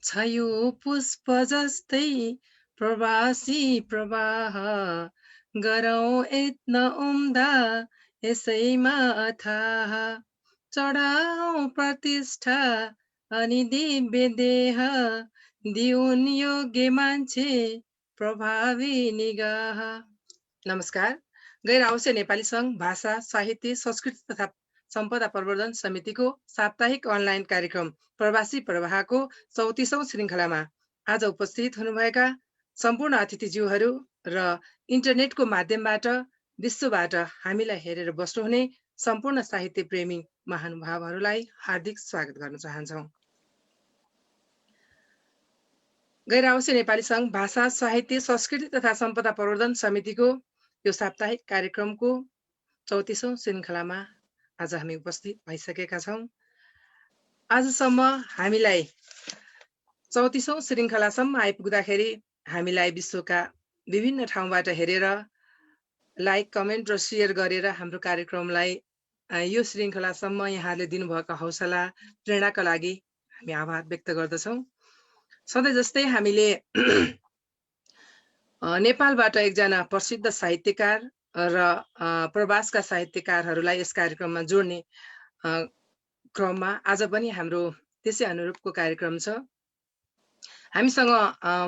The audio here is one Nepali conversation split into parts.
छ यो पुष्प जस्तै प्रवासी प्रवाह, गरौँ यत्न उम्दा यसैमा अथाह, चढाऊ प्रतिष्ठा अनि दिव्य देह, दिउन् योग्य मान्छे प्रभावी निगाह। नमस्कार। गैर आवश्यक नेपाली सङ्घ भाषा साहित्य संस्कृति तथा सम्पदा प्रवर्धन समितिको साप्ताहिक अनलाइन कार्यक्रम प्रवासी प्रवाहको 34औं श्रृङ्खलामा आज उपस्थित हुनुभएका सम्पूर्ण अतिथिज्यूहरू र इन्टरनेटको माध्यमबाट विश्वबाट हामीलाई हेरेर बस्नुहुने सम्पूर्ण साहित्य प्रेमी महानुभावहरूलाई हार्दिक स्वागत गर्न चाहन्छौँ। गैर आवश्यक नेपाली सङ्घ भाषा साहित्य संस्कृति तथा सम्पदा प्रवर्धन समितिको यो साप्ताहिक कार्यक्रमको 34औं श्रृङ्खलामा आज हामी उपस्थित भइसकेका छौँ। आजसम्म हामीलाई 34औं श्रृङ्खलासम्म आइपुग्दाखेरि हामीलाई विश्वका विभिन्न ठाउँबाट हेरेर लाइक कमेन्ट र सेयर गरेर हाम्रो कार्यक्रमलाई यो श्रृङ्खलासम्म यहाँले दिनुभएको हौसला प्रेरणाका लागि हामी आभार व्यक्त गर्दछौँ। सधैँ जस्तै हामीले नेपालबाट एकजना प्रसिद्ध साहित्यकार र प्रवासका साहित्यकारहरूलाई यस कार्यक्रममा जोड्ने क्रममा आज पनि हाम्रो त्यसै अनुरूपको कार्यक्रम छ। हामीसँग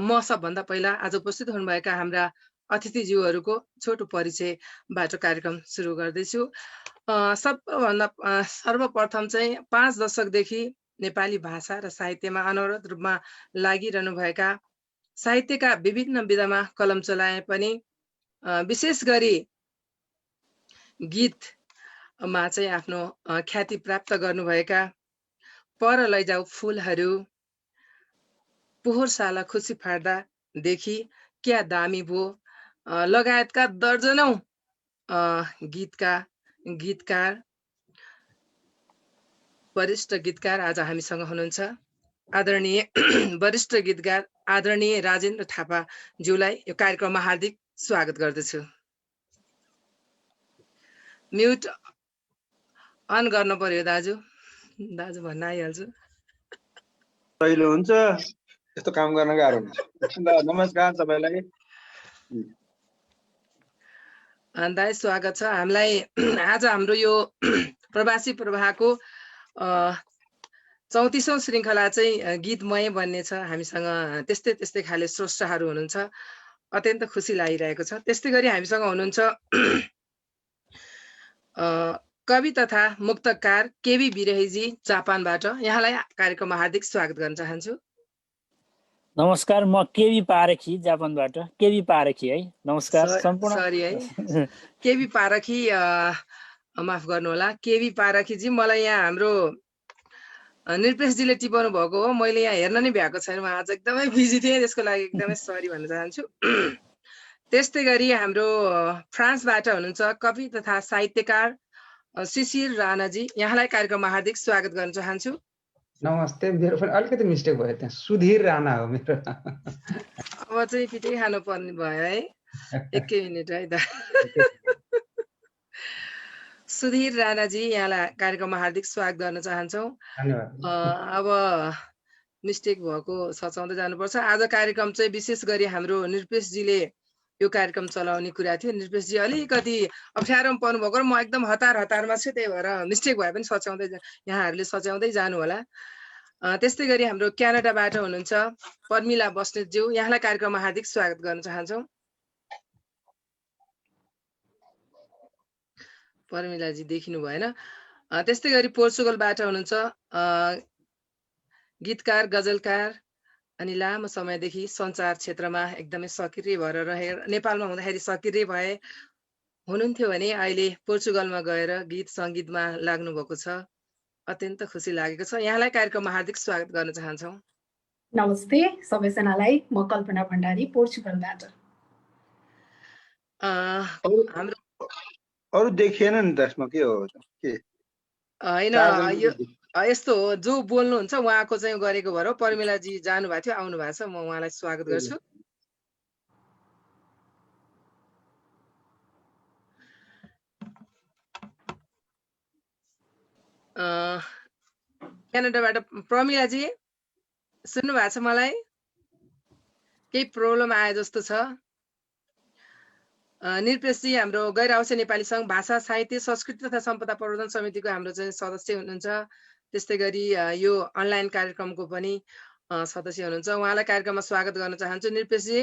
म सबभन्दा पहिला आज उपस्थित हुनुभएका हाम्रा अतिथिज्यूहरूको छोटो परिचयबाट कार्यक्रम सुरु गर्दैछु। सबभन्दा सर्वप्रथम चाहिँ 5 दशकदेखि नेपाली भाषा र साहित्यमा अनवरत रूपमा लागिरहनु भएका साहित्यका विभिन्न विधामा कलम चलाए पनि विशेष गरी गीतमा चाहिँ आफ्नो ख्याति प्राप्त गर्नुभएका पर लैजाऊ फुलहरू, पोहोर साला खुसी फाड्दादेखि क्या दामी भो लगायतका दर्जनौं गीतकार वरिष्ठ गीतकार आज हामीसँग हुनुहुन्छ। आदरणीय वरिष्ठ गीतकार आदरणीय राजेन्द्र थापा ज्यूलाई यो कार्यक्रममा हार्दिक स्वागत गर्दछु। म्युट अन गर्न पर्यो दाजु भन्न आइहाल्छु। पहिलो हुन्छ यस्तो काम गर्न गाह्रो हुन्छ। नमस्कार सबैलाई। दाइ स्वागत छ। हामीलाई आज हाम्रो यो प्रवासी प्रवाहको 34औं श्रृङ्खला चाहिँ गीतमय बन्ने छ। हामीसँग त्यस्तै खाले स्रष्टाहरू हुनुहुन्छ, अत्यन्त खुसी लागिरहेको छ। त्यस्तै गरी हामीसँग हुनुहुन्छ कवि तथा मुक्तकार केबी बिरहीजी जापानबाट। यहाँलाई कार्यक्रममा हार्दिक स्वागत गर्न चाहन्छु। नमस्कार, म केबी पारखी जापानबाट। केबी पारखी है, नमस्कार सम्पूर्ण। सरी है, केबी पारखी माफ गर्नुहोला। केबी पारखीजी, मलाई यहाँ हाम्रो निर्पेशजीले टिपाउनु भएको हो, मैले यहाँ हेर्न नै भ्याएको छैन। म आज एकदमै बिजी थिएँ, त्यसको लागि एकदमै सरी भन्न चाहन्छु। त्यस्तै गरी हाम्रो फ्रान्सबाट हुनुहुन्छ कवि तथा साहित्यकार शिशिर राणाजी। यहाँलाई कार्यक्रममा हार्दिक स्वागत गर्न चाहन्छु। नमस्ते। मेरो पनि अलिकति मिस्टेक भयो, त्यहाँ सुधीर राणा हो मेरो। अब चाहिँ पिटै खानु पर्ने भयो है, एकै मिनट है त। सुधीर राणाजी, यहाँलाई कार्यक्रममा हार्दिक स्वागत गर्न चाहन्छौँ। अब मिस्टेक भएको सचाउँदै जानुपर्छ। आज कार्यक्रम चाहिँ विशेष गरी हाम्रो निर्पेशजीले यो कार्यक्रम चलाउने कुरा थियो। निर्पेशजी अलिकति अप्ठ्यारोमा पर्नु भएको र म एकदम हतारमा छु, त्यही भएर मिस्टेक भए पनि यहाँहरूले सच्याउँदै जानु होला। त्यस्तै गरी हाम्रो क्यानाडाबाट हुनुहुन्छ पर्मिला बस्नेतज्यू। यहाँलाई कार्यक्रममा हार्दिक स्वागत गर्न चाहन्छौँ। पर्मिलाजी देखिनु भएन। त्यस्तै गरी पोर्चुगलबाट हुनुहुन्छ गीतकार गजलकार अनि लामो समयदेखि सञ्चार क्षेत्रमा एकदमै सक्रिय भएर नेपालमा हुँदाखेरि सक्रिय भए हुनुहुन्थ्यो भने अहिले पोर्चुगलमा गएर गीत सङ्गीतमा लाग्नु भएको छ। अत्यन्त खुसी लागेको छ। यहाँलाई कार्यक्रममा हार्दिक स्वागत गर्न चाहन्छौँ। नमस्ते सबैजनालाई, म कल्पना भण्डारी पोर्चुगलबाट। हाम्रो अरु देखिएन नि त्यसमा के हो के हैन, यो यस्तो हो, जो बोल्नुहुन्छ उहाँको चाहिँ गरेको भएर पर्मिलाजी जानु भएको थियो, आउनु भएको छ। म उहाँलाई स्वागत गर्छु। क्यानाडाबाट प्रमिलाजी सुन्नु भएको छ मलाई? केही प्रब्लम आए जस्तो छ। निरपेशजी हाम्रो गैर आवासीय नेपाली सङ्घ भाषा साहित्य संस्कृति तथा सम्पदा प्रवर्धन समितिको हाम्रो चाहिँ सदस्य हुनुहुन्छ। त्यस्तै गरी यो अनलाइन कार्यक्रमको पनि सदस्य हुनुहुन्छ। उहाँलाई कार्यक्रममा स्वागत गर्न चाहन्छु। निरपेशजी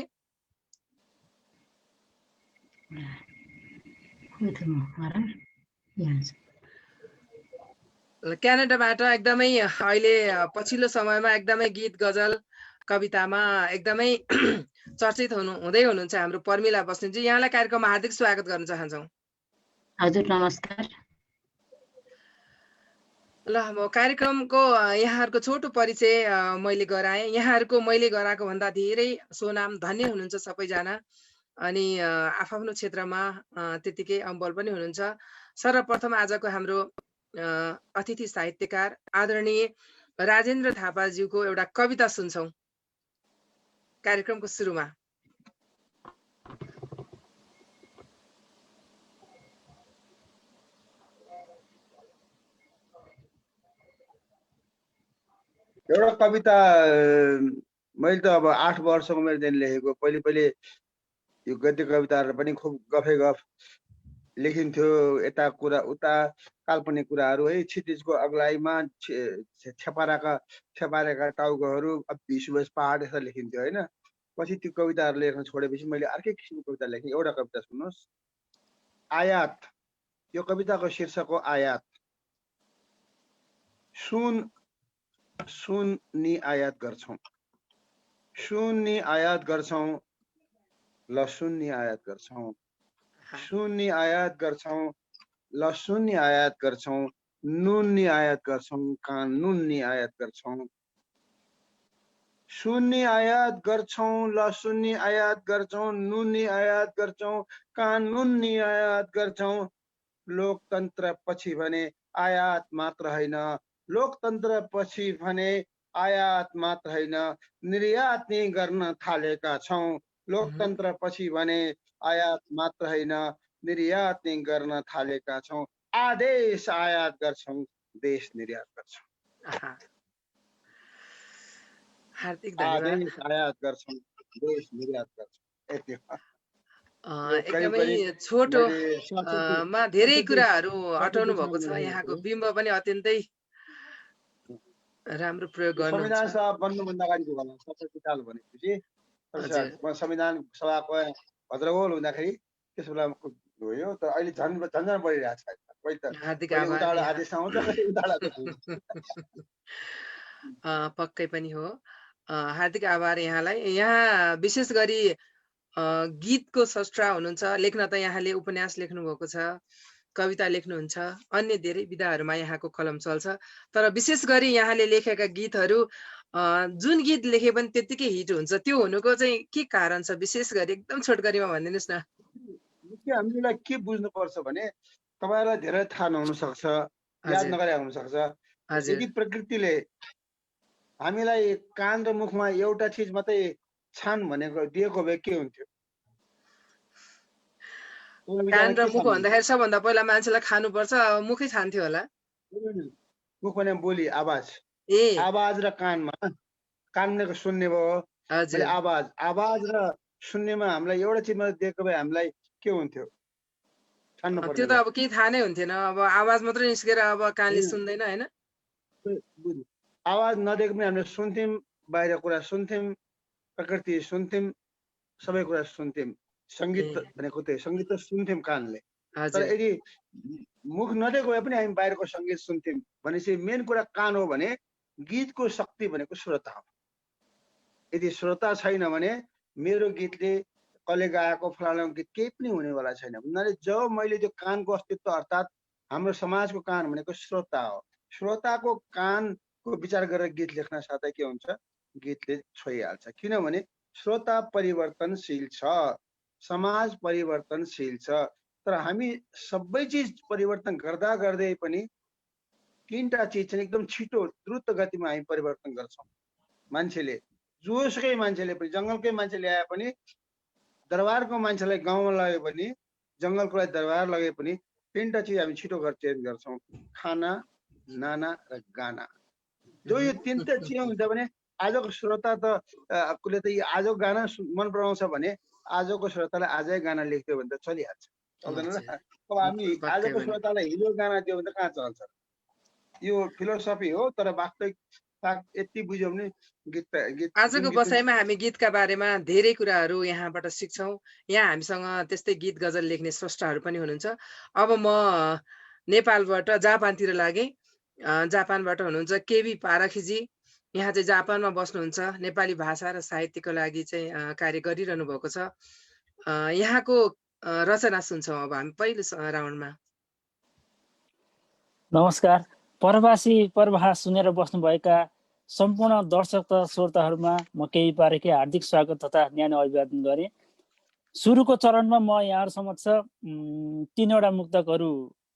क्यानाडाबाट एकदमै अहिले पछिल्लो समयमा एकदमै गीत गजल कवितामा एकदमै चर्चित हुँदै हुनुहुन्छ हाम्रो पर्मिला बस्नेतजी। यहाँलाई कार्यक्रममा हार्दिक स्वागत गर्न चाहन्छौँ। हजुर नमस्कार। ल म कार्यक्रमको यहाँहरूको छोटो परिचय मैले गराएँ। यहाँहरूको मैले गराएको भन्दा धेरै सोनाम धन्य हुनुहुन्छ सबैजना, अनि आफ्नो क्षेत्रमा त्यतिकै अम्बल पनि हुनुहुन्छ। सर्वप्रथम आजको हाम्रो अतिथि साहित्यकार आदरणीय राजेन्द्र थापाज्यूको एउटा कविता सुन्छौँ कार्यक्रमको सुरुमा। एउटा कविता मैले त अब 8 वर्षको उमेरदेखि लेखेको। पहिले यो गद्य कविताहरू पनि खुब गफे गफ लेखिन्थ्यो, यता कुरा उता काल्पनिक कुराहरू है। क्षितिजको अग्लाइमा छेपारेका टाउकोहरू विश्वस पहाड यस्ता लेखिन्थ्यो होइन। पछि त्यो कविताहरू लेख्न छोडेपछि मैले अर्कै किसिमको कविता लेखेँ। एउटा कविता सुन्नुहोस्। आयात, यो कविताको शीर्षक हो आयात। सुन नि आयात गर्छौं, सुन नि आयात गर्छौं, लसुन नि आयात गर्छौं, सुन नि आयात गर्छौं, लसुन नि आयात गर्छौं, नुन नि आयात गर्छौं, कानुन नि आयात गर्छौं। सुन नि आयात गर्छौं, लसुन नि आयात गर्छौं, नुन नि आयात गर्छौं, कानुन नि आयात गर्छौं। लोकतन्त्र पछि भने आयात मात्र होइन, लोकतन्त्र पछि भने आयात मात्र होइन, निर्यात नि गर्न थालेका छौं। लोकतन्त्र पछि भने आयात मात्र होइन, निर्यात नि गर्न थालेका छौं। आदेश आयात गर्छौं, देश निर्यात गर्छौं। हार्दिक धन्यवाद। आदेश आयात गर्छौं, देश निर्यात गर्छौं। एकदमै छोटो मा धेरै कुराहरू अटाउनु भएको छ। यहाँको बिम्ब पनि अत्यन्तै राम्रो प्रयोग गर्नुहुन्छ। संविधान सभा बन्नुभन्दा अगाडिको भनौँ, 67 साल भनेपछि संविधान सभाको भद्रगोल हुँदाखेरि त्यस बेला हो यो। तर अहिले झन् बढिरहेको छ। पक्कै पनि हो। हार्दिक आभार यहाँलाई। यहाँ विशेष गरी गीतको स्रष्टा हुनुहुन्छ। लेख्न त यहाँले उपन्यास लेख्नु भएको छ, कविता लेख्नुहुन्छ, अन्य धेरै विधाहरूमा यहाँको कलम चल्छ। तर विशेष गरी यहाँले लेखेका गीतहरू जुन गीत लेखे पनि त्यत्तिकै हिट हुन्छ, त्यो हुनुको चाहिँ के कारण छ? विशेष गरी एकदम छोटकरीमा भनिदिनुहोस् न। हामीलाई के बुझ्नुपर्छ भने तपाईहरुलाई धेरै थाहा नहुन सक्छ, याद नगरे हुन सक्छ। यदि प्रकृतिले हामीलाई कान र मुखमा एउटा चीज मात्रै छान भनेको दिएको भए के हुन्थ्यो? कान र मुख भन्दाखेरि सबभन्दा पहिला मान्छेलाई खानुपर्छ, मुखै छान्थ्यो होला। मुख भने बोली, आवाज। आवाज र कानमा, कान भनेको सुन्ने भयो, आवाज। आवाज र सुन्नेमा हामीलाई एउटा चीज मात्रै दिएको भए हामीलाई के हुन्थ्यो? त्यो त अब केही थाहा नै हुन्थेन। अब आवाज मात्रै निस्केर अब कानले सुन्दैन हैन। आवाज नदिएको पनि हामीले सुन्थ्यौं, बाहिर कुरा सुन्थ्यौं, प्रकृति सुन्थ्यौं, सबै कुरा सुन्थ्यौं। संगीत भनेको त्यही, संगीत त सुन्थ्यौं कानले। तर यदि मुख नदिएको भए पनि हामी बाहिरको संगीत सुन्थ्यौं भनेपछि मेन कुरा कान हो भने गीतको शक्ति भनेको श्रोता हो। यदि श्रोता छैन भने मेरो गीतले कसले गाएको फलानाको गीत केही पनि हुनेवाला छैन। भन्नाले जब मैले त्यो कानको अस्तित्व अर्थात् हाम्रो समाजको कान भनेको श्रोता हो। श्रोताको कानको विचार गरेर गीत लेख्न साथै के हुन्छ? गीतले छोइहाल्छ। किनभने श्रोता परिवर्तनशील छ, समाज परिवर्तनशील छ। तर हामी सबै चिज परिवर्तन गर्दा गर्दै पनि तीनटा चिज चाहिँ एकदम छिटो द्रुत गतिमा हामी परिवर्तन गर्छौं। मान्छेले, जोसुकै मान्छेले पनि, जंगलकै मान्छे ल्याए पनि, दरबारको मान्छेलाई गाउँमा लगे पनि, जंगलकोलाई दरबार लगे पनि तीनटा चिज हामी छिटो चेन्ज गर्छौं, खाना, नाना र गाना। जो यो तीनटा चिज हुन्छ भने आजको श्रोता त कुले त आजको गाना मन पराउँछ भने आजको श्रोतालाई आजै गाना लेख्थ्यो भने त चलिहाल्छ, चल्दैन र? अब हामी आजको श्रोतालाई हिजो गाना दियो भने त कहाँ चल्छ? यो फिलोसफी हो, तर वास्तविक यति बुझ्यौँ भने गीत आजको बसाइमा हामी गीतका बारेमा धेरै कुराहरू यहाँबाट सिक्छौँ। यहाँ हामीसँग त्यस्तै गीत गजल लेख्ने स्रष्टाहरू पनि हुनुहुन्छ। अब म नेपालबाट जापानतिर लागेँ। जापानबाट हुनुहुन्छ केबी पारखीजी। यहाँ चाहिँ जापानमा बस्नुहुन्छ, नेपाली भाषा र साहित्यको लागि चाहिँ कार्य गरिरहनु भएको छ। यहाँको रचना सुन्छौँ अब हामी पहिलो राउन्डमा। नमस्कार। प्रवासी प्रवाह सुनेर बस्नुभएका सम्पूर्ण दर्शक तथा श्रोताहरूमा म केबी पारखी हार्दिक स्वागत तथा न्यानो अभिवादन गरेँ। सुरुको चरणमा म यहाँहरू समक्ष 3वटा मुक्तकहरू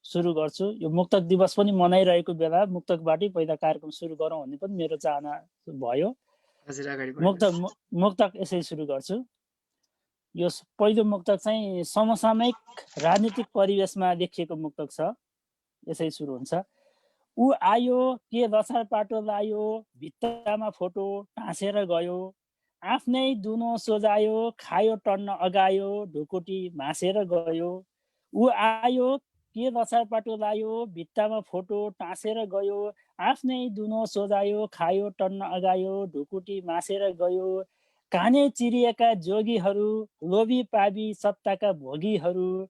सुरु गर्छु। यो मुक्तक दिवस पनि मनाइरहेको बेला मुक्तकबाटै पहिला कार्यक्रम सुरु गरौँ भन्ने पनि मेरो चाहना भयो। मुक्तक यसै सुरु गर्छु। यो पहिलो मुक्तक चाहिँ समसामयिक राजनीतिक परिवेशमा लेखिएको मुक्तक छ। यसै सुरु हुन्छ। ऊ आयो के लछार पाटो लायो, भित्तामा फोटो टाँसेर गयो, आफ्नै दुनो सोझायो, खायो टन्न अगायो, ढुकुटी मासेर गयो। ऊ आयो के लछार पाटो लायो, भित्तामा फोटो टाँसेर गयो, आफ्नै दुनो सोझायो, खायो टन्न अगायो, ढुकुटी मासेर गयो। काने चिरिएका जोगीहरू, लोभी पापी सत्ताका भोगीहरू,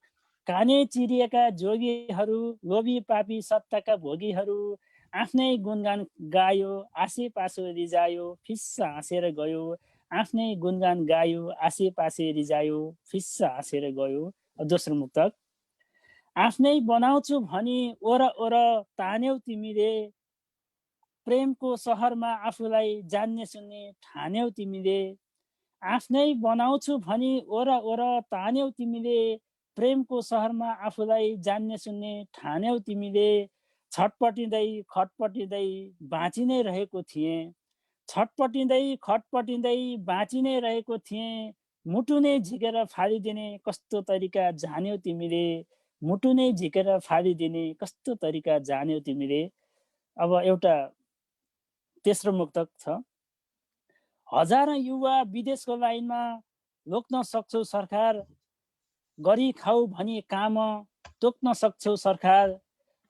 काने चिरिएका जोगीहरू, लोभी पापी सत्ताका भोगीहरू, आफ्नै गुणगान गायो, आसे पासो रिजायो, फिस्सा हाँसेर गयो, आफ्नै गुणगान गायो, आसे पासे रिजायो, फिस्सा हाँसेर गयो। दोस्रो मुक्तक। आफ्नै बनाउँछु भनी ओर तान्यौ तिमीले, प्रेमको सहरमा आफूलाई जान्ने सुन्ने ठान्यौ तिमीले। आफ्नै बनाउँछु भनी ओर तान्यौ तिमीले, प्रेमको सहरमा आफूलाई जान्ने सुन्ने ठान्यौ तिमीले। छटपटिँदै खटपटिँदै बाँचि नै रहेको थिएँ, छटपटिँदै खटपटिँदै बाँचि नै रहेको थिएँ। मुटु नै झिकेर फालिदिने कस्तो तरिका जान्यौ तिमीले, मुटु नै झिकेर फालिदिने कस्तो तरिका जान्यौ तिमीले। अब एउटा तेस्रो मुक्तक छ। हजारौं युवा विदेशको लाइनमा रोक्न सक्छौ सरकार, गरी खाऊ भनी काम तोक्न सक्छौ सरकार।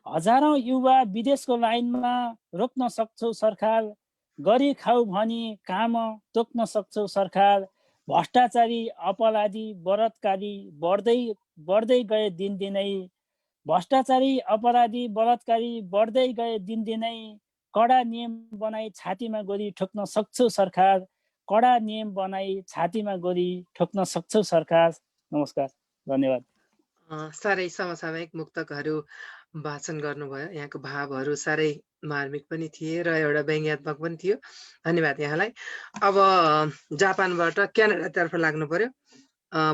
हजारौं युवा विदेशको लाइनमा रोक्न सक्छौ सरकार, गरी खाऊ भनी काम तोक्न सक्छौ सरकार। भ्रष्टाचारी अपराधी बलात्कारी बढ्दै गए दिनदिनै, भ्रष्टाचारी अपराधी बलात्कारी बढ्दै गए दिनदिनै। कडा नियम बनाई छातीमा गोली ठोक्न सक्छौ सरकार, कडा नियम बनाई छातीमा गोली ठोक्न सक्छौ सरकार। नमस्कार, धन्यवाद। साह्रै समसामयिक मुक्तकहरू वाचन गर्नुभयो। यहाँको भावहरू साह्रै मार्मिक पनि थिए र एउटा व्यङ्ग्यात्मक पनि थियो। धन्यवाद यहाँलाई। अब जापानबाट क्यानाडातर्फ लाग्नु पर्यो।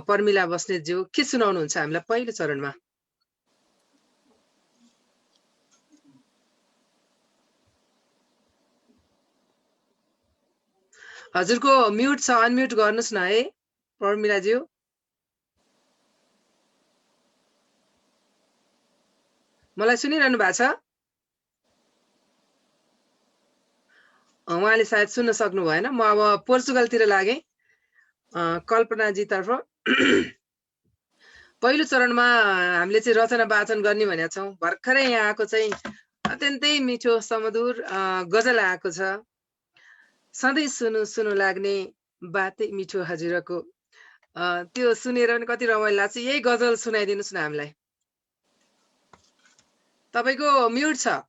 पर्मिला बस्नेतज्यू के सुनाउनुहुन्छ हामीलाई पहिलो चरणमा? हजुरको म्युट छ, अनम्युट गर्नुहोस् न है पर्मिलाज्यू। मलाई सुनिरहनु भएको छ? उहाँले सायद सुन्न सक्नु भएन। म अब पोर्चुगलतिर लागेँ, कल्पनाजीतर्फ। पहिलो चरणमा हामीले चाहिँ रचना वाचन गर्ने भनेका छौँ। भर्खरै यहाँ आएको चाहिँ अत्यन्तै मिठो समधुर गजल आएको छ। सधैँ सुनु सुनु लाग्ने बातै मिठो हजुरको, त्यो सुनेर पनि कति रमाइलो लाग्छ। यही गजल सुनाइदिनुहोस् न हामीलाई। तपाईको म्युट छ।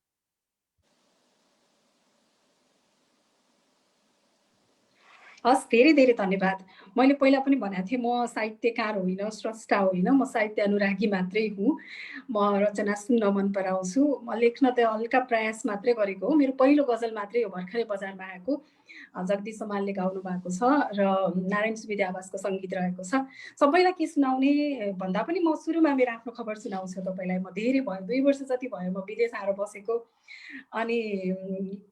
हस्, धेरै धेरै धन्यवाद। मैले पहिला पनि भनेको थिएँ, म साहित्यकार होइन, स्रष्टा होइन, म साहित्य अनुरागी मात्रै हुँ। म रचना सुन्न मन पराउँछु। म लेख्न त हल्का प्रयास मात्रै गरेको हो। मेरो पहिलो गजल मात्रै हो, भर्खरै बजारमा आएको। जगदीश समालले गाउनु भएको छ र नारायण सुवेदी आवाजको सङ्गीत रहेको छ। सबैलाई के सुनाउने भन्दा पनि म सुरुमा मेरो आफ्नो खबर सुनाउँछु तपाईँलाई। म धेरै भयो, 2 वर्ष जति भयो म विदेश आएर बसेको। अनि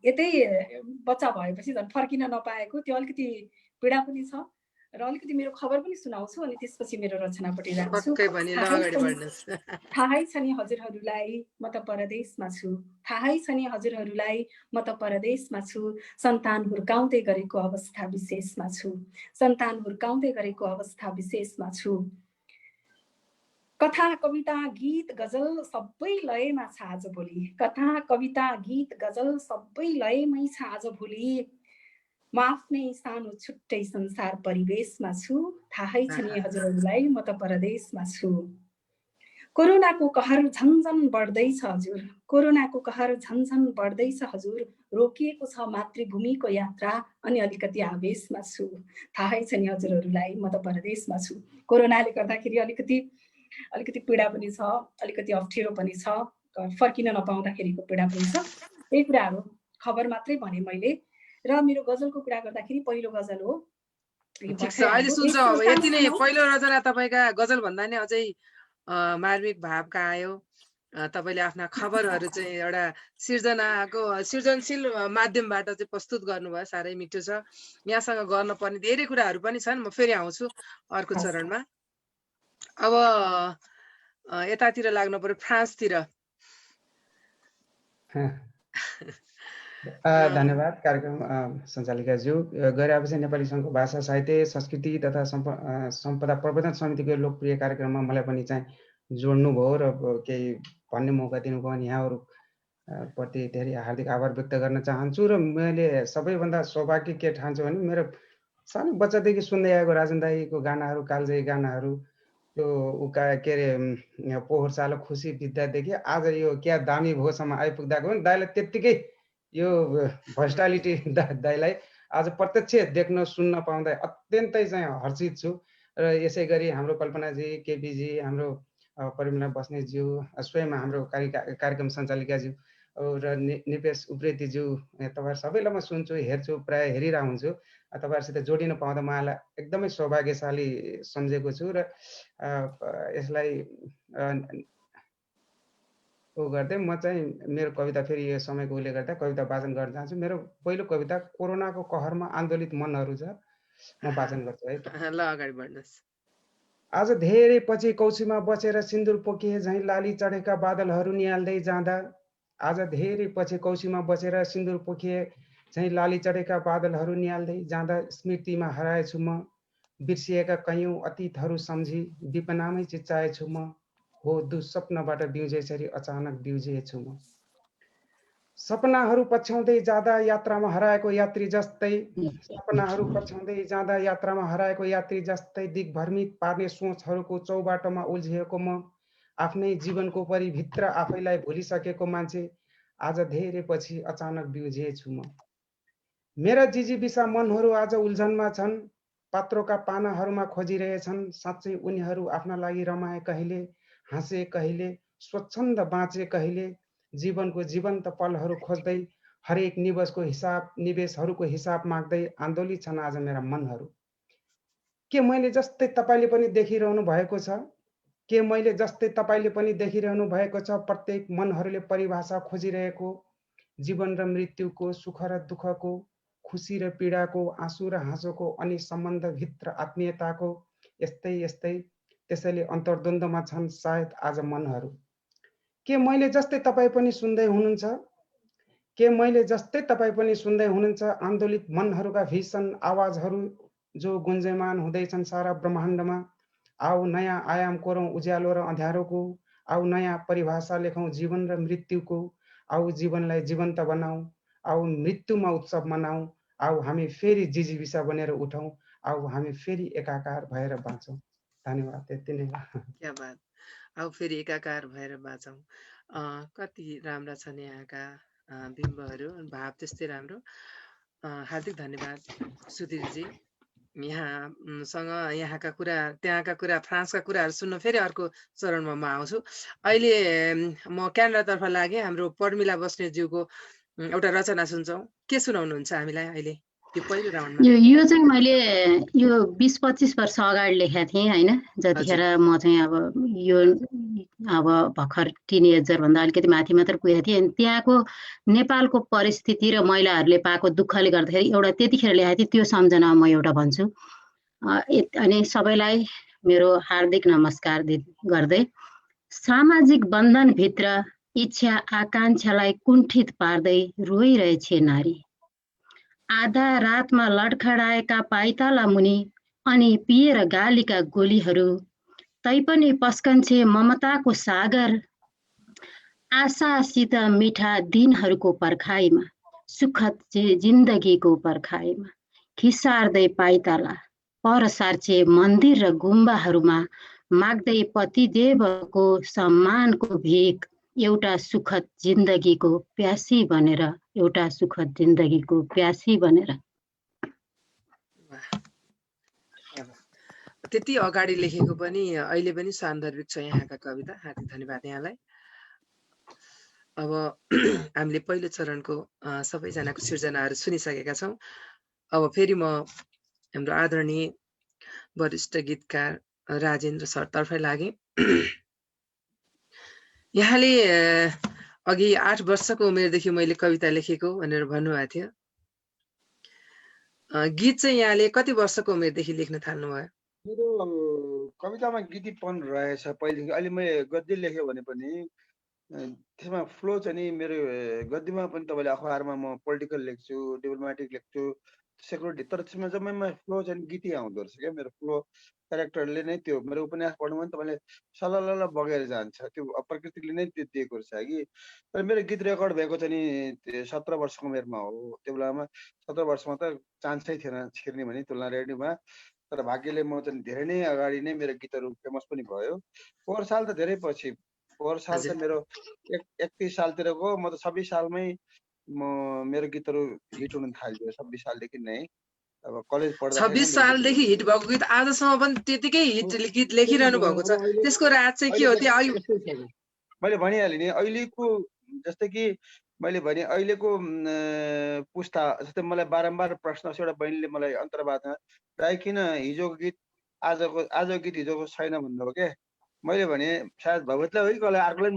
यतै बच्चा भएपछि झन् फर्किन नपाएको, त्यो अलिकति पीडा पनि छ र अलिकति मेरो खबर पनि सुनाउँछु अनि त्यसपछि मेरो रचनापट्टि जान्छु। पक्कै पनि ल अगाडि बढ्नुस्। थाहै छ नि हजुरहरूलाई म त परदेशमा छु, थाहै छ नि हजुरहरूलाई म त परदेशमा छु, सन्तान हुर्काउँदै गरेको अवस्था विशेषमा छु, सन्तान हुर्काउँदै गरेको अवस्था विशेषमा छु। कथा कविता गीत गजल सबै लयमा छ आज भोलि, कथा कविता गीत गजल सबै लयमै छ आज भोलि। म आफ्नै सानो छुट्टै संसार परिवेशमा छु, थाहै छ नि हजुरहरूलाई म त परदेशमा छु। कोरोनाको कहर झन्झन बढ्दैछ हजुर, कोरोनाको कहर झन्झन बढ्दैछ हजुर, रोकिएको छ मातृभूमिको यात्रा अनि अलिकति आवेशमा छु, थाहै छ नि हजुरहरूलाई म त परदेशमा छु। कोरोनाले गर्दाखेरि अलिकति पीडा पनि छ, अलिकति अप्ठ्यारो पनि छ, फर्किन नपाउँदाखेरिको पीडा पनि छ। त्यही कुराहरू खबर मात्रै भने मैले। र मेरो गजलको कुरा गर्दाखेरि पहिलो गजल हो। ठिक छ, अहिले सुन्छौँ। अब यति नै पहिलो रचना तपाईँका गजल भन्दा नै अझै मार्मिक भावका आयो। तपाईँले आफ्ना खबरहरू चाहिँ एउटा सृजनशील माध्यमबाट चाहिँ प्रस्तुत गर्नुभयो, साह्रै मिठो छ। यहाँसँग गर्नुपर्ने धेरै कुराहरू पनि छन्, म फेरि आउँछु अर्को चरणमा। अब यतातिर लाग्नु पर्यो, फ्रान्सतिर। धन्यवाद कार्यक्रम सञ्चालिकाज्यू। गैर-आवासीय नेपाली सङ्घको भाषा साहित्य संस्कृति तथा सम्पदा प्रवर्धन समितिको लोकप्रिय कार्यक्रममा मलाई पनि चाहिँ जोड्नुभयो र केही भन्ने मौका दिनुभयो। अनि यहाँहरू प्रति धेरै हार्दिक आभार व्यक्त गर्न चाहन्छु। र मैले सबैभन्दा सौभाग्य के ठान्छु भने मेरो सानो बच्चादेखि सुन्दै आएको राजन दाईको गानाहरू, कालजयी गानाहरू, त्यो उका के अरे पोहोर साल खुसी बित्दादेखि आज यो क्या दामी भोसम्म आइपुग्दाको पनि दाइलाई त्यत्तिकै यो भर्सटालिटी दाइलाई आज प्रत्यक्ष देख्न सुन्न पाउँदा अत्यन्तै चाहिँ हर्षित छु। र यसै गरी हाम्रो कल्पनाजी, केपीजी, हाम्रो परिमला बस्नेतज्यू, स्वयं हाम्रो कार्यक्रम सञ्चालिकाज्यू र निपेश उप्रेतीज्यू, तपाईँहरू सबैलाई म सुन्छु, हेर्छु, प्राय हेरिरहेको हुन्छु। तपाईँहरूसित जोडिन पाउँदा मलाई एकदमै सौभाग्यशाली सम्झेको छु। र यसलाई गर्दै म चाहिँ मेरो कविता फेरि यो समयको उल्लेख गर्दा कविता वाचन गर्न चाहन्छु। मेरो पहिलो कविता कोरोनाको कहरमा आन्दोलित मनहरू छ, म वाचन गर्छु है। ल अगाडि बढ्नुहोस्। आज धेरै पछि कौशीमा बसेर सिन्दुर पोखिए झैँ लाली चढेका बादलहरू निहाल्दै जाँदा, आज धेरै पछि कौशीमा बसेर सिन्दुर पोखिए झैँ लाली चढेका बादलहरू निहाल्दै जाँदा स्मृतिमा हराएछु म, बिर्सिएका कैयौँ अतीतहरू सम्झी विपनामै चिच्चाएछु म, हो दुःस्वप्नबाट बिउजेसरी अचानक बिउजिएछु म। सपनाहरू पछ्याउँदै जाँदा यात्रामा हराएको यात्री जस्तै, सपनाहरू पछ्याउँदै जाँदा यात्रामा हराएको यात्री जस्तै दिग्भ्रमित पार्ने सोचहरूको चौबाटोमा उल्झिएको म, आफ्नै जीवनको परिभित्र आफैलाई भुलिसकेको मान्छे, आज धेरै पछि अचानक बिउजिएछु म। मेरा जिजीबिसा मनहरू आज उल्झनमा छन्, पात्रोका पानाहरूमा खोजिरहेछन्, साँच्चै उनीहरू आफ्ना लागि रमाए कहिले, हाँसे कहिले, स्वच्छन्द बाँचे कहिले, जीवनको जीवन्त पलहरू खोज्दै हरेक निवेशहरूको हिसाब माग्दै आन्दोलित छन् आज मेरा मनहरू। के मैले जस्तै तपाईँले पनि देखिरहनु भएको छ, के मैले जस्तै तपाईँले पनि देखिरहनु भएको छ प्रत्येक मनहरूले परिभाषा खोजिरहेको, जीवन र मृत्युको, सुख र दुःखको, खुसी र पीडाको, आँसु र हाँसोको, अनि सम्बन्धभित्र आत्मीयताको, यस्तै यस्तै। त्यसैले अन्तर्द्वन्द्वमा छन् सायद आज मनहरू। के मैले जस्तै तपाईँ पनि सुन्दै हुनुहुन्छ, के मैले जस्तै तपाईँ पनि सुन्दै हुनुहुन्छ आन्दोलित मनहरूका भीषण आवाजहरू जो गुन्जयमान हुँदैछन् सारा ब्रह्माण्डमा। आऊ नयाँ आयाम कोरौँ उज्यालो र अँध्यारोको, आऊ नयाँ परिभाषा लेखौँ जीवन र मृत्युको, आऊ जीवनलाई जीवन्त बनाऊ, आऊ मृत्युमा उत्सव मनाऊ, आऊ हामी फेरि जिजीबिसा बनेर उठौँ, आऊ हामी फेरि एकाकार भएर बाँचौँ। धन्यवाद। त्यति नै। क्या बात। आऊ फेरि एकाकार भएर बाँचौँ। कति राम्रा छन् यहाँका बिम्बहरू, भाव त्यस्तै राम्रो। हार्दिक धन्यवाद सुधीरजी। यहाँसँग यहाँका कुरा, त्यहाँका कुरा, फ्रान्सका कुराहरू सुन्न फेरि अर्को चरणमा म आउँछु। अहिले म क्यानाडातर्फ लागेँ। हाम्रो पर्मिला बस्नेतज्यूको एउटा रचना सुन्छौँ। के सुनाउनुहुन्छ हामीलाई अहिले यो पहिलो राउन्डमा? यो चाहिँ मैले यो 20-25 वर्ष अगाडि लेखेको थिएँ होइन, जतिखेर म चाहिँ यो भर्खर टिनेजर भन्दा अलिकति माथि मात्र पुगेको थिएँ। अनि त्यहाँको नेपालको परिस्थिति र महिलाहरूले पाएको दुःखले गर्दाखेरि एउटा त्यतिखेर लेखेको थिएँ, त्यो सम्झना म एउटा भन्छु। अनि सबैलाई मेरो हार्दिक नमस्कार गर्दै सामाजिक बन्धनभित्र इच्छा आकांक्षालाई कुण्ठित पार्दै रोइरहेछे नारी। आधा रातमा लडखडाएका पाइताला मुनि अनि पिएर गालीका गोलीहरू तैपनि पस्कन्छे ममताको सागर। आशासित मिठा दिनहरूको पर्खाइमा सुखद जिन्दगीको पर्खाइमा खिसार्दै पाइताला पर सार्छे मन्दिर र गुम्बाहरूमा माग्दै पतिदेवको सम्मानको भिख। एउटा सुखद जिन्दगीको प्यासी बनेर, एउटा सुखद जिन्दगीको प्यासी बनेर। त्यति अगाडि लेखेको पनि अहिले पनि सान्दर्भिक छ यहाँका कविता। हार्दिक धन्यवाद यहाँलाई। अब हामीले पहिलो चरणको सबैजनाको सिर्जनाहरू सुनिसकेका छौँ। अब फेरि म हाम्रो आदरणीय वरिष्ठ गीतकार राजेन्द्र सरतर्फ लागे। यहाँले अघि 8 वर्षको उमेरदेखि मैले कविता लेखेको भनेर भन्नुभएको थियो। गीत चाहिँ यहाँले कति वर्षको उमेरदेखि लेख्न थाल्नुभयो? मेरो कवितामा गीतीपन रहेछ पहिलेदेखि। अहिले मैले गद्य लेख्यो भने पनि त्यसमा फ्लो चाहिँ नि मेरो गद्यमा पनि तपाईँले अखबारमा म पोलिटिकल लेख्छु, डिप्लोमेटिक लेख्छु, सेक्युरिटी, तर त्यसमा जम्मैमा फ्लो चाहिँ गीती आउँदो रहेछ क्या। मेरो फ्लो क्यारेक्टरले नै त्यो मेरो उपन्यास पढ्नु भने तपाईँले सलल बगेर जान्छ, त्यो प्रकृतिले नै त्यो दिएको रहेछ कि। तर मेरो गीत रेकर्ड भएको चाहिँ नि 17 वर्षको उमेरमा हो। त्यो बेलामा 17 वर्षमा त चान्सै थिएन छिर्ने भने तुलना रेडियोमा। तर भाग्यले म चाहिँ धेरै नै अगाडि नै मेरो गीतहरू फेमस पनि भयो। पोहोर साल त धेरै पछि, पोहोर साल त मेरो 31 सालतिरको, म त 26 सालमै मेरो गीतहरू हिट हुन थाल्यो। 26 सालदेखि नै अब कलेज पढ्दा 26 सालदेखि हिट भएको गीत आजसम्म पनि त्यतिकै हिट गीत लेखिरहनु भएको छ। त्यसको राज चाहिँ के हो? मैले भनिहालेँ नि, अहिलेको जस्तै कि मैले भने अहिलेको पुस्ता जस्तै मलाई बारम्बार प्रश्न एउटा बहिनीले मलाई अन्तर्वार्तामा दाइ किन हिजोको गीत आजको गीत हिजोको छैन भन्नुभयो क्या। मैले भने सायद भगवतलाई हो कि कसलाई अर्कोलाई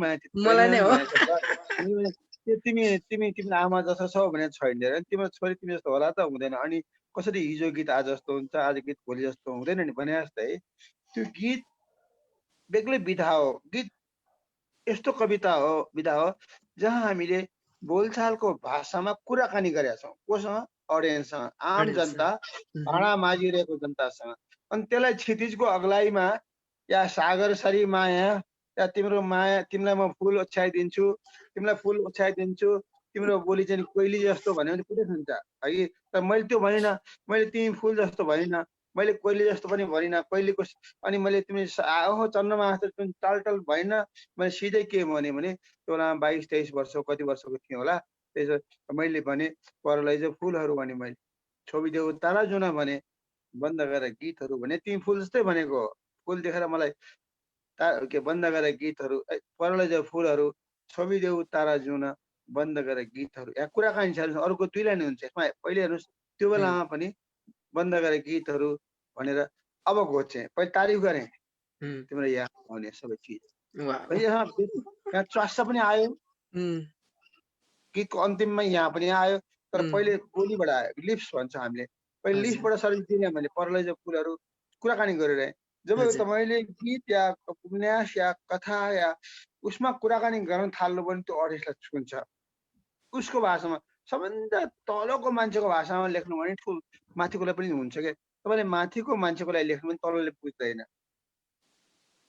पनि तिमी आमा जस्तो छौ भने छैन, तिम्रो छोरी तिमी जस्तो होला त हुँदैन। अनि कसरी हिजो गीत आज जस्तो हुन्छ, आज गीत भोलि जस्तो हुँदैन नि भने जस्तै त्यो गीत बेग्लै विधा हो। गीत यस्तो कविता हो, विधा हो जहाँ हामीले बोलचालको भाषामा कुराकानी गरेका छौँ। कोसँग? अडियन्ससँग, आम जनता, भाँडा माझिरहेको जनतासँग। अनि त्यसलाई क्षितिजको अग्लाइमा या सागर सरी माया, या तिम्रो माया, तिमीलाई म फुल ओछ्याइदिन्छु, तिमीलाई फुल ओछ्याइदिन्छु, तिम्रो बोली चाहिँ कोइली जस्तो भन्यो भने पुरै खान्छ है। तर मैले त्यो भनिनँ, मैले तिमी फुल जस्तो भनिनँ, मैले कोइली जस्तो पनि भनिनँ, कोइलीको। अनि मैले तिमी ओहो चन्द्रमा जस्तो टालटल भनिनँ। मैले सिधै के भने त्यो बेला 22-23 वर्षको कति वर्षको थिएँ होला। त्यसो मैले भने परलाई चाहिँ फुलहरू भने, मैले छोपिदेऊ तारा जुन भने, बन्द गरेर गीतहरू भने, तिमी फुल जस्तै भनेको हो। फुल देखेर मलाई के बन्द गरेर गीतहरू, परलाई चाहिँ फुलहरू, छोपिदेऊ तारा जुन, बन्द गरेर गीतहरू। यहाँ कुराकानी छ, अरूको 2 लाइन हुन्छ यसमा। पहिले हेर्नुहोस् त्यो बेलामा पनि बन्द गरेर गीतहरू भनेर अब घोचे, पहिले तारिफ गरेँ, तिम्रो याद आउने सबै चिज। यहाँ च्वास्स पनि आयो, गीतको अन्तिममा यहाँ पनि आयो। तर पहिले बोलीबाट आयो, लिप्स भन्छ हामीले। पहिले लिप्सबाट सर्भिस दिने मैले परलाई चाहिँ फुलहरू कुराकानी गरिरहे। जब तपाईँले गीत या उपन्यास या कथा या उसमा कुराकानी गर्न थाल्नु भने त्यो अडियन्सलाई छुन्छ। उसको भाषामा, सबभन्दा तलको मान्छेको भाषामा लेख्नु भने ठुल माथिकोलाई पनि हुन्छ क्या। तपाईँले माथिको मान्छेको लागि लेख्नु भने तलले बुझ्दैन।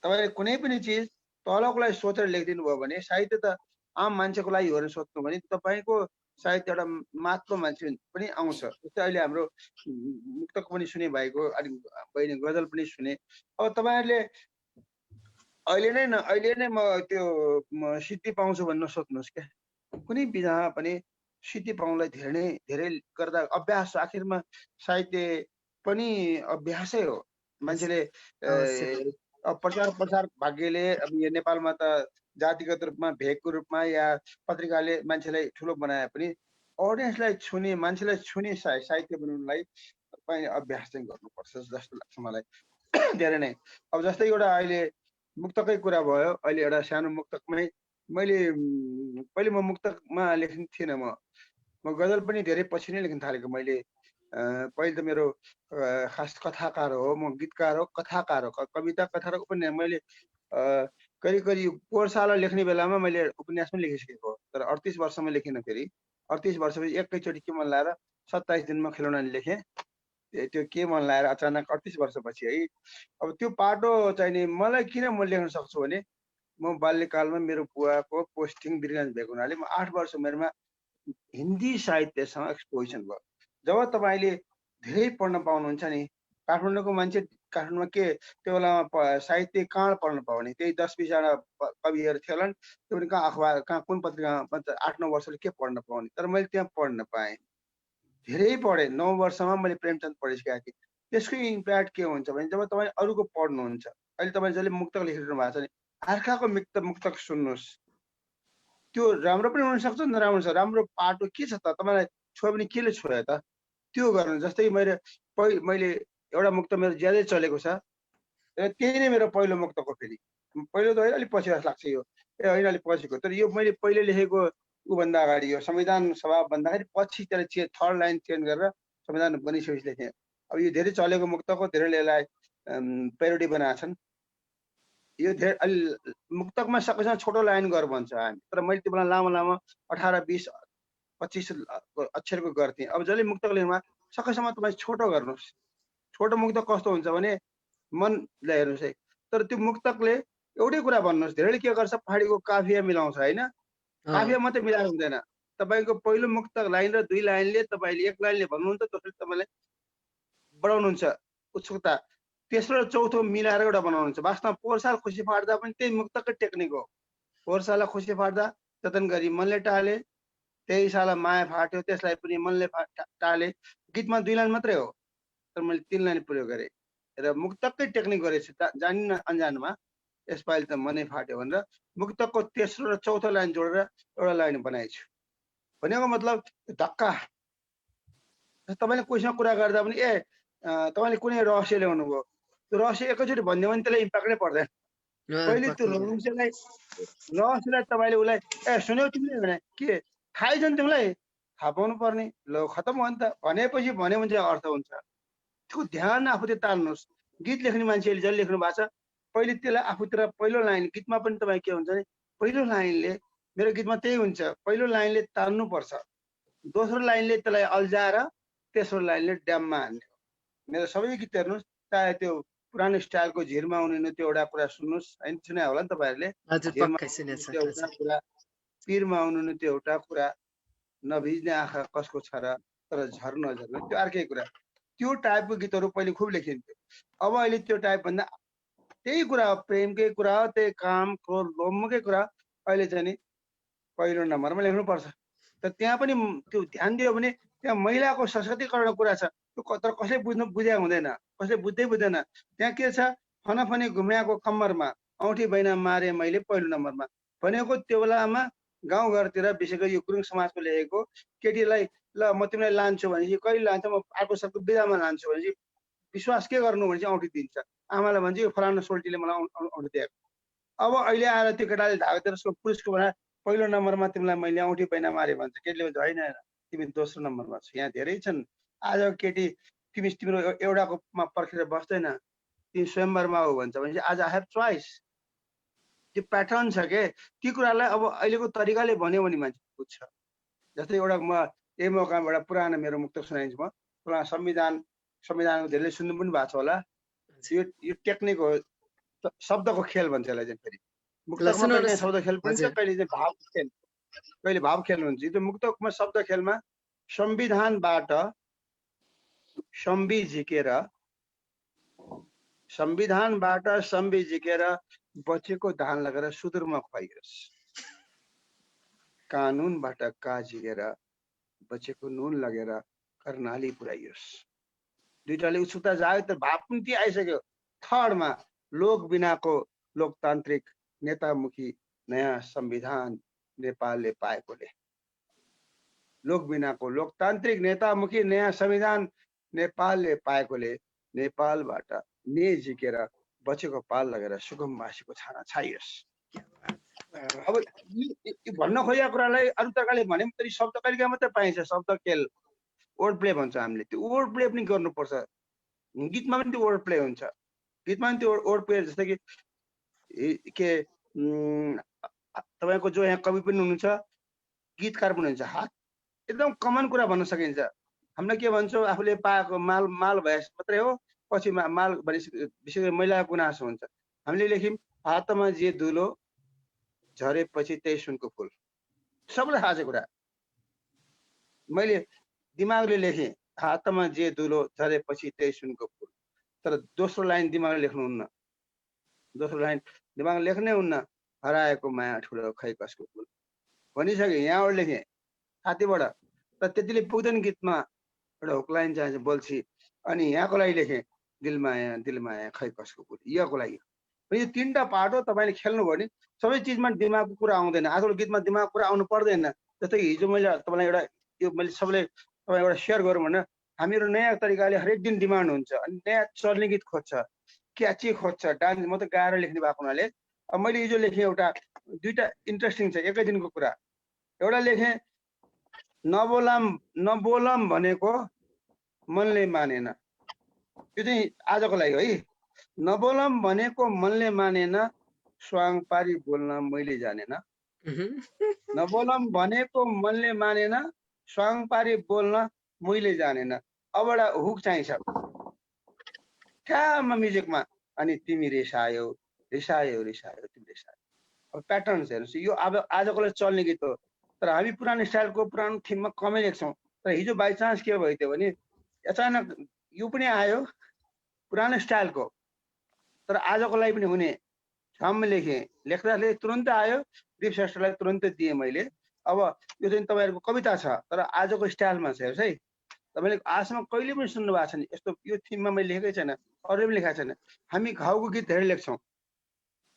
तपाईँले कुनै पनि चिज तलको लागि सोचेर लेखिदिनु भयो भने, साहित्य त आम मान्छेको लागि हो भने सोच्नु भने तपाईँको साहित्य एउटा माथिल्लो मान्छे पनि आउँछ। जस्तै अहिले हाम्रो मुक्तक पनि सुने भएको, अनि बहिनी गजल पनि सुने। अब तपाईँहरूले अहिले नै म त्यो सिद्धि पाउँछु भन्न सोध्नुहोस् क्या। कुनै विधामा पनि सिद्धि पाउनलाई धेरै गर्दा अभ्यास, आखिरमा साहित्य पनि अभ्यासै हो। मान्छेले प्रचार भाग्यले अब यो नेपालमा त जातिगत रूपमा, भेगको रूपमा या पत्रिकाले मान्छेलाई ठुलो बनाए पनि अडियन्सलाई छुने, मान्छेलाई छुने साहित्य बनाउनलाई तपाईँ अभ्यास चाहिँ गर्नुपर्छ जस्तो लाग्छ मलाई धेरै नै। अब जस्तै एउटा अहिले मुक्तकै कुरा भयो, अहिले एउटा सानो मुक्तकमै मैले पहिले म मुक्तकमा लेख्ने थिइनँ। म गजल पनि धेरै पछि नै लेख्न थालेको। मैले पहिले त मेरो खास कथाकार हो, म गीतकार हो, कथाकार हो, कविता कथा र उपन्यास मैले करिब करिब पोहोर साल लेख्ने बेलामा मैले उपन्यास पनि लेखिसकेको हो, तर 38 वर्षमा लेखिनँ। फेरि 38 वर्षपछि एकैचोटि के मन लाएर 27 दिनमा खेलौना लेखेँ। त्यो के मन लाएर अचानक 38 वर्षपछि है। अब त्यो पाटो चाहिँ नि मलाई किन म लेख्न सक्छु भने म बाल्यकालमा मेरो बुवाको पोस्टिङ वीरगञ्ज भएको हुनाले म 8 वर्ष उमेरमा हिन्दी साहित्यसँग एक्सपोजिसन भयो। जब तपाईँले धेरै पढ्न पाउनुहुन्छ नि, काठमाडौँको मान्छे काठमाडौँमा के त्यो बेलामा साहित्य कहाँ पढ्न पाउने, त्यही 10-20 जना कविहरू थियो होला नि, त्यो पनि कहाँ अखबार कहाँ कुन पत्रिकामा 8-9 वर्षले के पढ्न पाउने। तर मैले त्यहाँ पढ्न पाएँ, धेरै पढेँ। 9 वर्षमा मैले प्रेमचन्द पढिसकेको थिएँ। त्यसको इम्प्याक्ट के हुन्छ भने जब तपाईँ अरूको पढ्नुहुन्छ, अहिले तपाईँ जसले मुक्तक लेखिरहनु भएको छ नि, अर्काको मुक्तक सुन्नुहोस्, त्यो राम्रो पनि हुनसक्छ नराम्रो छ। राम्रो पाटो के छ त, तपाईँलाई छोयो भने केले छोयो त, त्यो गर्नु। जस्तै मैले एउटा मुक्त मेरो ज्यादै चलेको छ, त्यही नै मेरो पहिलो मुक्तको। फेरि पहिलो त होइन, अलिक पछि जस्तो लाग्छ यो, होइन अलिक पछिको। तर यो मैले पहिले लेखेको ऊभन्दा अगाडि यो संविधान सभा भन्दाखेरि पछि त्यसलाई थर्ड लाइन चेन्ज गरेर संविधान बनिसकेपछि लेखेँ। अब यो धेरै चलेको मुक्तको, धेरैले यसलाई पेरोडी बनाएको छन्। यो धेरै अलि मुक्तकमा सकेसम्म छोटो लाइन गर भन्छ हामी, तर मैले त्यो बेला लामो लामो 18, 20, 25 अक्षरको गर्थेँ। अब जसले मुक्तक लेख्नुमा सकेसम्म तपाईँ छोटो गर्नुहोस्। छोटो मुक्तक कस्तो हुन्छ भने मनलाई हेर्नुहोस् है, तर त्यो मुक्तकले एउटै कुरा भन्नुहोस्। धेरैले के गर्छ, पहाडीको काफिया मिलाउँछ होइन, काफिया मात्रै मिलाएर हुँदैन। तपाईँको पहिलो मुक्तक लाइन र 2 लाइनले तपाईँले 1 लाइनले भन्नुहुन्छ, त्यसले तपाईँलाई बढाउनुहुन्छ उत्सुकता। तेस्रो र चौथो मिलाएर एउटा बनाउनुहुन्छ। वास्तवमा पोहोर साल खुसी फाट्दा पनि त्यही मुक्तकै टेक्निक हो। पोहोर साल खुसी फाट्दा जतन गरी मनले टाले, त्यही साल माया फाट्यो, त्यसलाई पनि मनले टाले। गीतमा 2 लाइन मात्रै हो, तर मैले 3 लाइन प्रयोग गरेँ र मुक्तकै टेक्निक गरेछु जानिन अनजानमा। यसपालि त मनै फाट्यो भनेर मुक्तकको तेस्रो र चौथो लाइन जोडेर एउटा लाइन बनाएछु। भनेको मतलब धक्का। तपाईँले कोहीसँग कुरा गर्दा पनि तपाईँले कुनै रहस्य ल्याउनु भयो, त्यो रहस्य एकैचोटि भनिदियो भने त्यसलाई इम्प्याक्ट नै पर्दैन। पहिले त्यो रहस्यलाई तपाईँले उसलाई सुन्यौ तिमीले भने के थाहै छ नि तिमीलाई, थाहा पाउनु पर्ने। ल खतम भयो नि त, भनेपछि भन्यो भने चाहिँ अर्थ हुन्छ। त्यो ध्यान आफूतिर तान्नुहोस्। गीत लेख्ने मान्छेले जसले लेख्नु भएको छ, पहिले त्यसलाई आफूतिर पहिलो लाइन, गीतमा पनि तपाईँ के हुन्छ भने पहिलो लाइनले, मेरो गीतमा त्यही हुन्छ, पहिलो लाइनले तान्नुपर्छ, दोस्रो लाइनले त्यसलाई अल्झाएर तेस्रो लाइनले ड्याममा हान्ने हो। मेरो सबै गीत हेर्नुहोस्, चाहे त्यो पुरानो स्टाइलको झिरमा उनिनु त्यो एउटा कुरा सुन्नुहोस्, होइन सुने होला नि तपाईँहरूले, एउटा कुरा, पिरमा उनिनु त्यो एउटा कुरा, नभिज्ने आँखा कसको छ र, तर झर्न झर्न त्यो अर्कै कुरा। त्यो टाइपको गीतहरू पहिले खुब लेखिन्थ्यो। अब अहिले त्यो टाइप भन्दा त्यही कुरा, प्रेमकै कुरा, त्यही काम क्रोध लोभकै कुरा अहिले चाहिँ नि पहिलो नम्बरमा लेख्नुपर्छ। तर त्यहाँ पनि त्यो ध्यान दियो भने त्यहाँ महिलाको सशक्तिकरणको कुरा छ, त्यो तर कसैले बुझेको हुँदैन, कसैले बुझ्दैन। त्यहाँ के छ, फनाफनी घुम्याएको कम्मरमा औँठी बैना मारे मैले पहिलो नम्बरमा भनेको। त्यो बेलामा गाउँघरतिर विशेष गरी यो गुरुङ समाजको लेखेको, केटीलाई ल म तिमीलाई लान्छु भनेपछि कहिले लान्छ, म अर्को सबको बिदामा लान्छु भनेपछि विश्वास के गर्नु भने चाहिँ औँठी दिन्छ। आमालाई भन्छ यो फलानु सोल्टीले मलाई औँठी दिएको। अब अहिले आएर त्यो केटाले धागतिर पुरुषको भनेर पहिलो नम्बरमा तिमीलाई मैले औँठी बैना मारे भन्छ, केटीले भन्छ होइन तिमी दोस्रो नम्बरमा छ। यहाँ धेरै छन्। आज केटी तिम्रो एउटाकोमा पर्खेर बस्दैन, तिमी स्वयंवरमा हो भन्छ भनेपछि आज आई हेभ चोइस। त्यो प्याटर्न छ के, ती कुरालाई अब अहिलेको तरिकाले भन्यो भने मान्छे बुझ्छ। जस्तै एउटा म यही मौकामा एउटा पुरानो मेरो मुक्तक सुनाइन्छु। म पुरा संविधानको धेरै सुन्नु पनि भएको छ होला। यो टेक्निक हो, शब्दको खेल भन्छ यसलाई चाहिँ। फेरि मुक्तकमा कहिले शब्द खेल पनि छ, कहिले चाहिँ भाव खेल, कहिले भाव खेल हुन्छ। यो मुक्तकमा शब्द खेलमा संविधानबाट संवि झिकेर बचेको धान लगेर सुदूरमा खुवाइयोस्, कानुनबाट का झिकेर बचेको नुन लगेर कर्णाली पुर्याइयोस्। दुईटाले उत्सुकता जाग्यो, त भाव पनि त्यही आइसक्यो। थर्डमा लोक बिनाको लोकतान्त्रिक नेतामुखी नयाँ संविधान नेपालले पाएकोले, लोक बिनाको लोकतान्त्रिक नेतामुखी नयाँ संविधान नेपालले पाएकोले नेपालबाट झिकेर बचेको पाल लगेर सुगमवासीको छाना छाइयोस्। अब भन्न खोजेको कुरालाई अरू तरिकाले भने पनि शब्द कहिलेकाहीँ मात्रै पाइन्छ, शब्द खेल। वर्ड प्ले भन्छ हामीले, त्यो वर्ड प्ले पनि गर्नुपर्छ। गीतमा पनि त्यो वर्ड प्ले हुन्छ, गीतमा पनि त्यो वर्ड प्ले, जस्तै कि के तपाईँको जो यहाँ कवि पनि हुनुहुन्छ, गीतकार पनि हुन्छ, हात एकदम कमन कुरा भन्न सकिन्छ। हामीले के भन्छौँ, आफूले पाएको माल भए मात्रै हो, पछि माल भनेपछि विशेष गरी महिलाको गुनासो हुन्छ। हामीले लेख्यौँ हातमा जे धुलो झरेपछि त्यही सुनको फुल। सबैलाई थाहा छ कुरा, मैले दिमागले लेखेँ हातमा जे धुलो झरेपछि त्यही सुनको फुल, तर दोस्रो लाइन दिमागले लेख्नुहुन्न, दोस्रो लाइन दिमागले लेख्नै हुन्न, हराएको माया ठुलो खै कसको फुल भनिसकेँ, यहाँबाट लेखेँ छातीबाट, तर त्यतिले पुग्दैन गीतमा, एउटा हुक लाइन चाहिन्छ बोल्छी, अनि यहाँको लागि लेखेँ दिलमाया दिलमाया खै कसको फुल, यहाँको लागि। यो तिनवटा पार्ट हो, तपाईँले खेल्नुभयो भने सबै चिजमा दिमागको कुरा आउँदैन, आजकल गीतमा दिमागको कुरा आउनु पर्दैन। जस्तै हिजो मैले तपाईँलाई एउटा यो मैले सबैले तपाईँ एउटा सेयर गरौँ भने, हामीहरू नयाँ तरिकाले हरेक दिन डिमान्ड हुन्छ, अनि नयाँ चल्ने गीत खोज्छ, क्याची खोज्छ, डान्स। म त गाएर लेख्ने भएको हुनाले अब मैले हिजो लेखेँ एउटा दुईवटा इन्ट्रेस्टिङ छ, एकै दिनको कुरा। एउटा लेखेँ नबोलम भनेको मनले मानेन, यो चाहिँ आजको लागि है। नबोलम भनेको मनले मानेन, स्वाङ पारी बोल्न मैले जानेन। नबोलम भनेको मनले मानेन, स्वाङ पारी बोल्न मैले जानेन। अब एउटा हुक चाहिन्छ ठ्यामा म्युजिकमा, अनि तिमी रिसायो रिसायो रिसायो तिमी रिसायो। अब प्याटर्न्स हेर्नुहोस्, यो अब आजको लागि चल्ने गीत हो, तर हामी पुरानो स्टाइलको पुरानो थिममा कमै लेख्छौँ। तर हिजो बाइचान्स के भयो त्यो भने अचानक यो पनि आयो पुरानो स्टाइलको, तर आजको लागि पनि हुने छाम लेखेँ, लेख्दाखेरि तुरन्तै आयो, दिप श्रेष्ठलाई तुरन्तै दिएँ मैले। अब यो चाहिँ तपाईँहरूको कविता छ, तर आजको स्टाइलमा छ। हेर्नुहोस् है, तपाईँले आजसम्म कहिले पनि सुन्नु भएको छैन यस्तो, यो थिममा मैले लेखेकै छैन, अरूले पनि लेखाएको छैन। हामी घाउको गीत धेरै लेख्छौँ,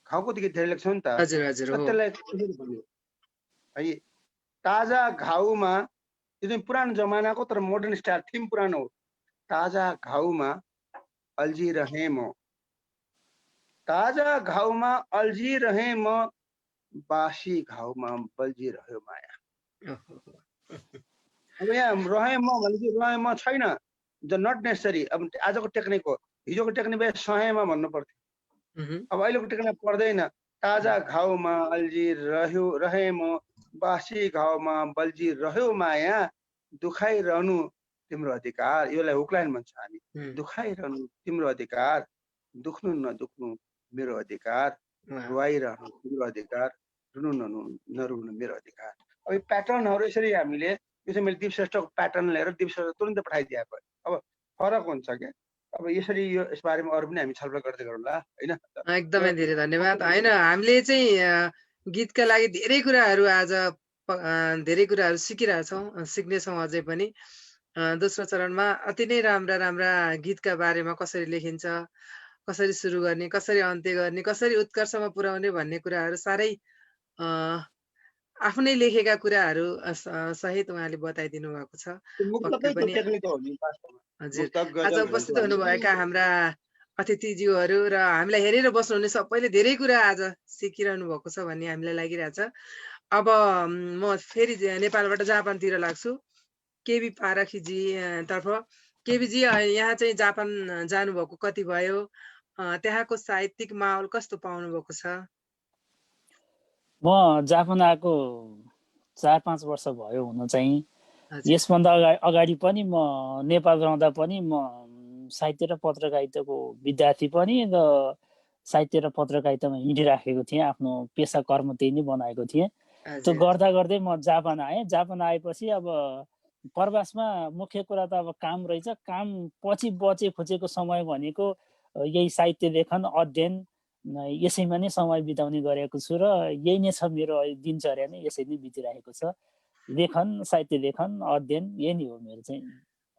घाउको गीत धेरै लेख्छौँ नि त। सत्यलाई है, ताजा घाउमा, यो चाहिँ पुरानो जमानाको तर मोडर्न स्टाइल, थिम पुरानो हो। ताजा घाउमा अल्झिरहेँ म, ताजा घाउमा अल्झिरहेँ म, बासी घाउमा बल्झिरह्यो माया। अब यहाँ रहेँ म भनेपछि रहेँ म छैन, द नट नेसेसरी। अब आजको टेक्निक हो, हिजोको टेक्निक भए सहेमा भन्नु पर्थ्यो, अब अहिलेको टेक्निक पर्दैन। ताजा घाउमा अल्झिरह्यो रहेँ म, बासी घाउमा बल्झिरह्यो माया, दुखाइरहनु तिम्रो अधिकार। यसलाई हुकलाइन भन्छ हामी, दुखाइरहनु तिम्रो अधिकार, दुख्नु नदुख्नु मेरो अधिकार, रुवाइरहनु तिम्रो अधिकार, रुनु नरुनु मेरो अधिकार। अब यो प्याटर्नहरू यसरी हामीले, यो चाहिँ मैले दिप श्रेष्ठको प्याटर्न लिएर दिप श्रेष्ठ तुरन्तै पठाइदिएको। अब फरक हुन्छ क्या, अब यसरी यो यसबारेमा अरू पनि हामी छलफल गर्दै गरौँला होइन। एकदमै धेरै धन्यवाद। होइन, हामीले चाहिँ गीतका लागि धेरै कुराहरू आज धेरै कुराहरू सिकिरहेछौँ, सिक्नेछौँ अझै पनि। दोस्रो चरणमा अति नै राम्रा राम्रा गीतका बारेमा कसरी लेखिन्छ, कसरी सुरु गर्ने, कसरी अन्त्य गर्ने, कसरी उत्कर्षमा पुर्याउने भन्ने कुराहरू साह्रै आफ्नै लेखेका कुराहरू सहित उहाँले बताइदिनु भएको छ। हजुर, आज उपस्थित हुनुभएका हाम्रा अतिथिज्यूहरू र हामीलाई हेरेर बस्नुहुने सबैले धेरै कुरा आज सिकिरहनु भएको छ भन्ने हामीलाई लागिरहेछ। अब म फेरि नेपालबाट जापानतिर लाग्छु, केबी पारखीजी तर्फ। केबीजी, यहाँ चाहिँ जापान जानुभएको कति भयो, त्यहाँको साहित्यिक माहौल कस्तो पाउनु भएको छ? म जापान आएको 4-5 वर्ष भयो हुन चाहिँ। यसभन्दा अगाडि पनि म नेपाल रहँदा पनि म साहित्य र पत्रकारिताको विद्यार्थी पनि र साहित्य र पत्रकारितामा हिँडिराखेको थिएँ, आफ्नो पेसा कर्म त्यही नै बनाएको थिएँ। त्यो गर्दा गर्दै म जापान आएँ। जापान आएपछि अब प्रवासमा मुख्य कुरा त अब काम रहेछ, काम पछि बचे खुचेको समय भनेको यही साहित्य लेखन अध्ययन यसैमा नै समय बिताउने गरेको छु र यही नै छ मेरो दिनचर्या नै, यसै नै बितिरहेको छ। लेखन, साहित्य लेखन, अध्ययन, यही नै हो मेरो चाहिँ।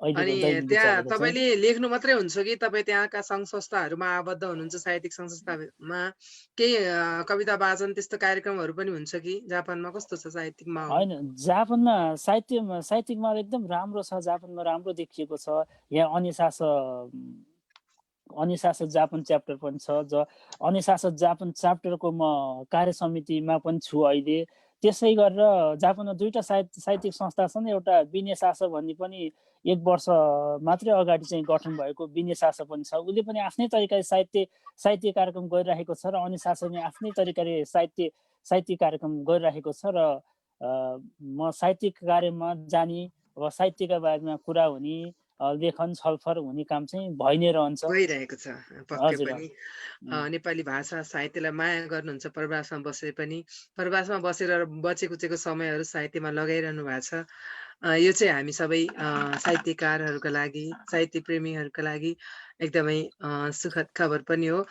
अनि त्यहाँ तपाईँले लेख्नु मात्रै हुन्छ कि तपाईँ त्यहाँका सङ्घ संस्थाहरूमा आबद्ध हुनुहुन्छ? साहित्यिक सङ्घ संस्थामा केही कविता वाचन त्यस्तो कार्यक्रमहरू पनि हुन्छ कि? जापानमा कस्तो छ साहित्यिक माहौल? होइन, जापानमा साहित्यिक माहौल एकदम राम्रो छ, जापानमा राम्रो देखिएको छ। यहाँ अनिसास जापान च्याप्टर पनि छ, अनिसास जापान च्याप्टरको म कार्य समितिमा पनि छु अहिले। त्यसै गरेर जापानमा दुईटा साहित्यिक संस्था छन्। एउटा विनेसास भन्ने पनि 1 वर्ष मात्रै अगाडि चाहिँ गठन भएको विनेसास पनि छ। उसले पनि आफ्नै तरिकाले साहित्य कार्यक्रम गरिरहेको छ र अनुशासनले आफ्नै तरिकाले साहित्य कार्यक्रम गरिरहेको छ। र म साहित्यिक कार्यमा जाने वा साहित्यका बारेमा कुरा हुने, लेखन छलफल हुने काम चाहिँ भइ नै रहन्छ, भइरहेको छ। पक्कै पनि नेपाली भाषा साहित्यलाई माया गर्नुहुन्छ, प्रवासमा बसेर पनि प्रवासमा बसेर बचेकुचेको समयहरू साहित्यमा लगाइरहनु भएको छ। यो चाहिँ हामी सबै साहित्यकारहरूका लागि, साहित्य प्रेमीहरूका लागि एकदमै सुखद खबर पनि हो।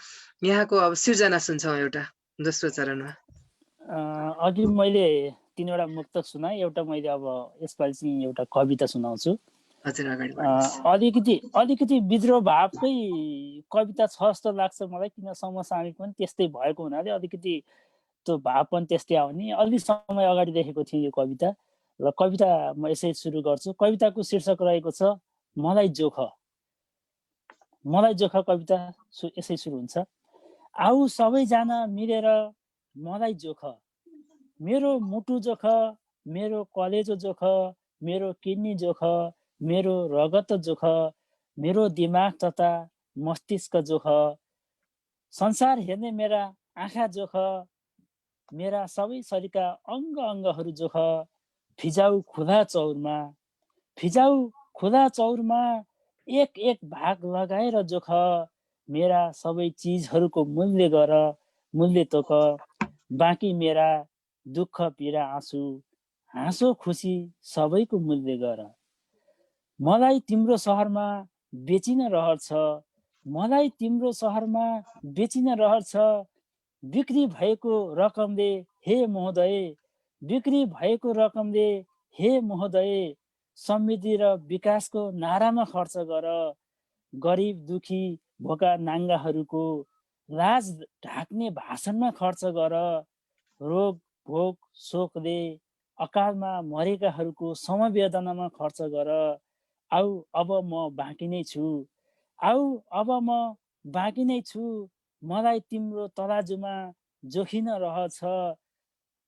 यहाँको अब सिर्जना सुन्छौँ एउटा दोस्रो चरणमा। अघि मैले 3वटा मुक्तक सुनाएँ, एउटा मैले अब यसपालि चाहिँ एउटा कविता सुनाउँछु। अलिकति विद्रोह भावकै कविता छ जस्तो लाग्छ मलाई, किन समसामयिक पनि त्यस्तै भएको हुनाले अलिकति त्यो भाव पनि त्यस्तै आउने। अलि समय अगाडि लेखेको थिएँ यो कविता, र कविता म यसै सुरु गर्छु। कविताको शीर्षक रहेको छ मलाई जोख। मलाई जोख कविता यसै सुरु हुन्छ। आऊ सबैजना मिलेर मलाई जोख, मेरो मुटु जोख, मेरो कलेजो जोख, मेरो किडनी जोख, मेरो रगत जोख, मेरो दिमाग तथा मस्तिष्क जोख, संसार हेर्ने मेरा आँखा जोख, मेरा सबै शरीरका अङ्गहरू जोख, फिजाउ खुला चौरमा एक एक भाग लगाएर जोख, मेरा सबै चिजहरूको मूल्य गर, मूल्य तोक, बाँकी मेरा दुःख पीडा आँसु, हाँसो खुसी सबैको मूल्य गर। मलाई तिम्रो सहरमा बेचिन रहर छ, मलाई तिम्रो सहरमा बेचिन रहर छ, बिक्री भएको रकमले हे महोदय, बिक्री भएको रकमले हे महोदय, समृद्धि र विकासको नारामा खर्च गर, गरिब दुखी भोका नाङ्गाहरूको लाज ढाक्ने भाषणमा खर्च गर, रोग भोग शोकले अकालमा मरेकाहरूको समवेदनामा खर्च गर। आऊ अब म बाँकी नै छु, आऊ अब म बाँकी नै छु, मलाई तिम्रो तराजुमा जोखिन रहछ,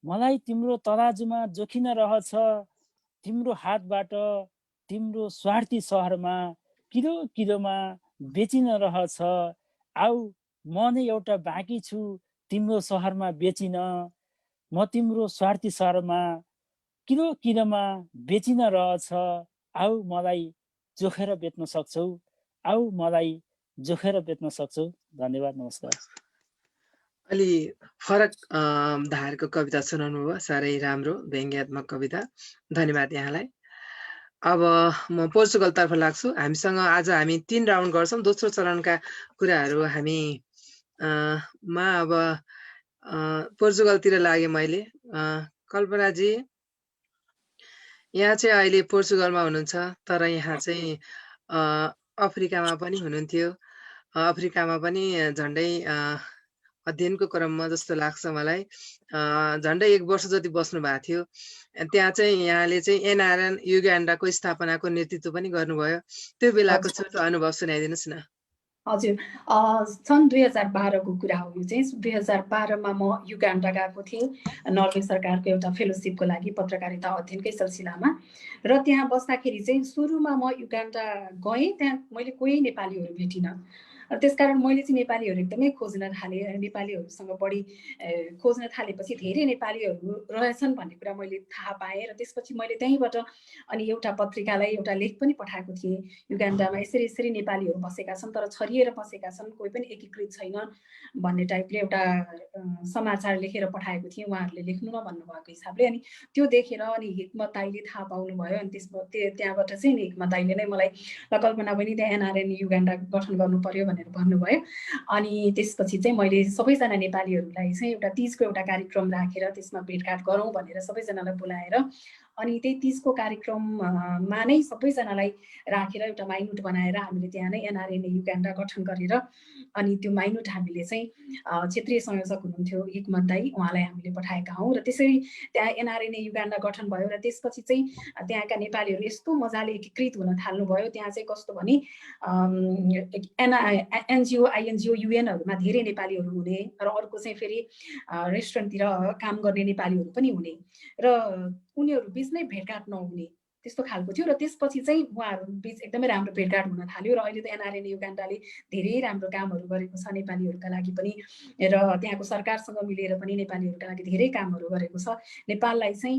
मलाई तिम्रो तराजुमा जोखिन रहछ, तिम्रो हातबाट तिम्रो स्वार्थी सहरमा किलोमा बेचिन रहछ। आऊ म नै एउटा बाँकी छु तिम्रो सहरमा बेचिन, म तिम्रो स्वार्थी सहरमा किलोमा बेचिन रहछ। आऊ मलाई जोखेर बेच्न सक्छौ, आऊ मलाई जोखेर बेच्न सक्छौ। धन्यवाद, नमस्कार। अलि फरक धारको कविता सुनाउनु भयो, साह्रै राम्रो व्यङ्ग्यात्मक कविता, धन्यवाद यहाँलाई। अब म पोर्चुगलतर्फ लाग्छु। हामीसँग आज हामी 3 राउन्ड गर्छौँ। दोस्रो चरणका कुराहरू हामी अब पोर्चुगलतिर लागे मैले। कल्पनाजी यहाँ चाहिँ अहिले पोर्चुगलमा हुनुहुन्छ, तर यहाँ चाहिँ अफ्रिकामा पनि हुनुहुन्थ्यो। अफ्रिकामा पनि झन्डै अध्ययनको क्रममा जस्तो लाग्छ मलाई झन्डै 1 वर्ष जति बस्नु भएको थियो। त्यहाँ चाहिँ यहाँले चाहिँ एनआरएन युगान्डाको स्थापनाको नेतृत्व पनि गर्नुभयो। त्यो बेलाको छोटो अनुभव सुनाइदिनुहोस् न। हजुर, सन् 2012 को कुरा हो यो चाहिँ। 2012 मा म युगान्डा गएको थिएँ नर्वे सरकारको एउटा फेलोसिपको लागि पत्रकारिता अध्ययनकै सिलसिलामा। र त्यहाँ बस्दाखेरि चाहिँ सुरुमा म युगान्डा गएँ, त्यहाँ मैले कोही नेपालीहरू भेटिनँ। त्यसकारण मैले चाहिँ नेपालीहरू एकदमै खोज्न थालेँ। नेपालीहरूसँग बढी खोज्न थालेपछि धेरै नेपालीहरू रहेछन् भन्ने कुरा मैले थाहा पाएँ। र त्यसपछि मैले त्यहीँबाट अनि एउटा पत्रिकालाई एउटा लेख पनि पठाएको थिएँ। युगान्डामा यसरी नेपालीहरू बसेका छन्, तर छरिएर बसेका छन्, कोही पनि एकीकृत छैन भन्ने टाइपले एउटा समाचार लेखेर पठाएको थिएँ। उहाँहरूले लेख्नु न भन्नुभएको हिसाबले। अनि त्यो देखेर अनि हिक्मत दाइले थाहा पाउनुभयो। अनि त्यहाँबाट चाहिँ हिक्मत दाइले नै मलाई कल्पना बहिनी त्यहाँ एनआरएन युगान्डा गठन गर्नु पर्यो भनेर भन्नुभयो। अनि त्यसपछि चाहिँ मैले सबैजना नेपालीहरूलाई चाहिँ एउटा तीजको एउटा कार्यक्रम राखेर त्यसमा भेटघाट गरौँ भनेर सबैजनालाई बोलाएर अनि त्यही तीजको कार्यक्रममा नै सबैजनालाई राखेर एउटा माइनुट बनाएर हामीले त्यहाँ नै एनआरएनए युगान्डा गठन गरेर अनि त्यो माइनुट हामीले चाहिँ क्षेत्रीय संयोजक हुनुहुन्थ्यो एकमत दाई, उहाँलाई हामीले पठाएका हौँ र त्यसरी त्यहाँ एनआरएनए युगान्डा गठन भयो र त्यसपछि चाहिँ त्यहाँका नेपालीहरू यस्तो मजाले एकीकृत हुन थाल्नुभयो। त्यहाँ चाहिँ कस्तो भने एनजिओ आइएनजिओ युएनहरूमा धेरै नेपालीहरू हुने र अर्को चाहिँ फेरि रेस्टुरेन्टतिर काम गर्ने नेपालीहरू पनि हुने र उनीहरू बिच नै भेटघाट नहुने त्यस्तो खालको थियो र त्यसपछि चाहिँ उहाँहरू बिच एकदमै राम्रो भेटघाट हुन थाल्यो र अहिले त एनआरएनए युगान्डाले धेरै राम्रो कामहरू गरेको छ नेपालीहरूका लागि पनि र त्यहाँको सरकारसँग मिलेर पनि नेपालीहरूका लागि धेरै कामहरू गरेको छ। नेपाललाई चाहिँ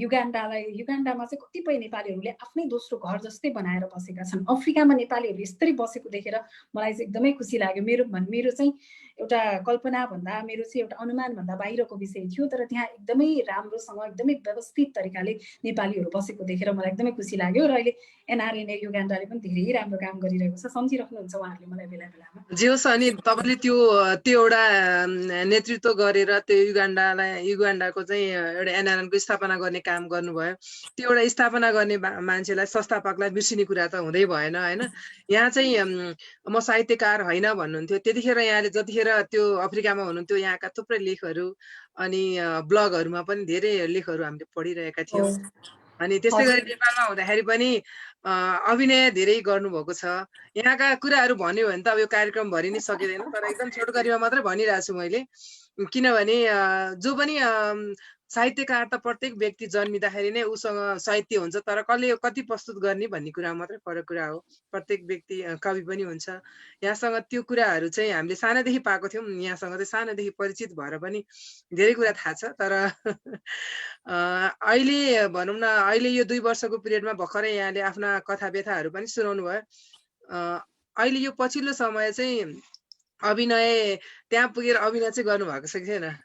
युगान्डामा चाहिँ कतिपय नेपालीहरूले आफ्नै दोस्रो घर जस्तै बनाएर बसेका छन्। अफ्रिकामा नेपालीहरू यसरी बसेको देखेर मलाई चाहिँ एकदमै खुसी लाग्यो। मेरो चाहिँ एउटा कल्पना भन्दा मेरो चाहिँ एउटा अनुमान भन्दा बाहिरको विषय थियो, तर त्यहाँ एकदमै राम्रोसँग एकदमै व्यवस्थित तरिकाले नेपालीहरू बसेको देखेर मलाई एकदमै खुसी लाग्यो र अहिले एनआरएनए युगान्डाले पनि धेरै राम्रो काम गरिरहेको छ। सम्झिराख्नुहुन्छ उहाँहरूले मलाई बेला बेलामा। जे होस्, अनि तपाईँले त्यो एउटा नेतृत्व गरेर त्यो युगान्डाको चाहिँ एउटा एनआरएनको स्थापना गर्ने काम गर्नुभयो। त्यो एउटा स्थापना गर्ने मान्छेलाई, संस्थापकलाई बिर्सिने कुरा त हुँदै भएन होइन। यहाँ चाहिँ म साहित्यकार होइन भन्नुहुन्थ्यो, त्यतिखेर यहाँले जतिखेर त्यो अफ्रिकामा हुनुहुन्थ्यो यहाँका थुप्रै लेखहरू अनि ब्लगहरूमा पनि धेरै लेखहरू हामीले पढिरहेका थियौँ। अनि त्यस्तै गरी नेपालमा हुँदाखेरि पनि अभिनय धेरै गर्नुभएको छ। यहाँका कुराहरू भन्यो भने त अब यो कार्यक्रमभरि नै सकिँदैन, तर एकदम छोटकरीमा मात्रै भनिरहेको छु मैले, किनभने जो पनि साहित्यकार त प्रत्येक व्यक्ति जन्मिँदाखेरि नै उसँग साहित्य हुन्छ, तर कसले कति प्रस्तुत गर्ने भन्ने कुरा मात्रै फरक कुरा हो। प्रत्येक व्यक्ति कवि पनि हुन्छ। यहाँसँग त्यो कुराहरू चाहिँ हामीले सानैदेखि पाएको थियौँ, यहाँसँग चाहिँ सानैदेखि परिचित भएर पनि धेरै कुरा थाहा छ। तर अहिले भनौँ न, अहिले यो 2 वर्षको पिरियडमा भर्खरै यहाँले आफ्ना कथा व्यथाहरू पनि सुनाउनु भयो। अहिले यो पछिल्लो समय चाहिँ अभिनय त्यहाँ पुगेर अभिनय चाहिँ गर्नुभएको छ कि छैन?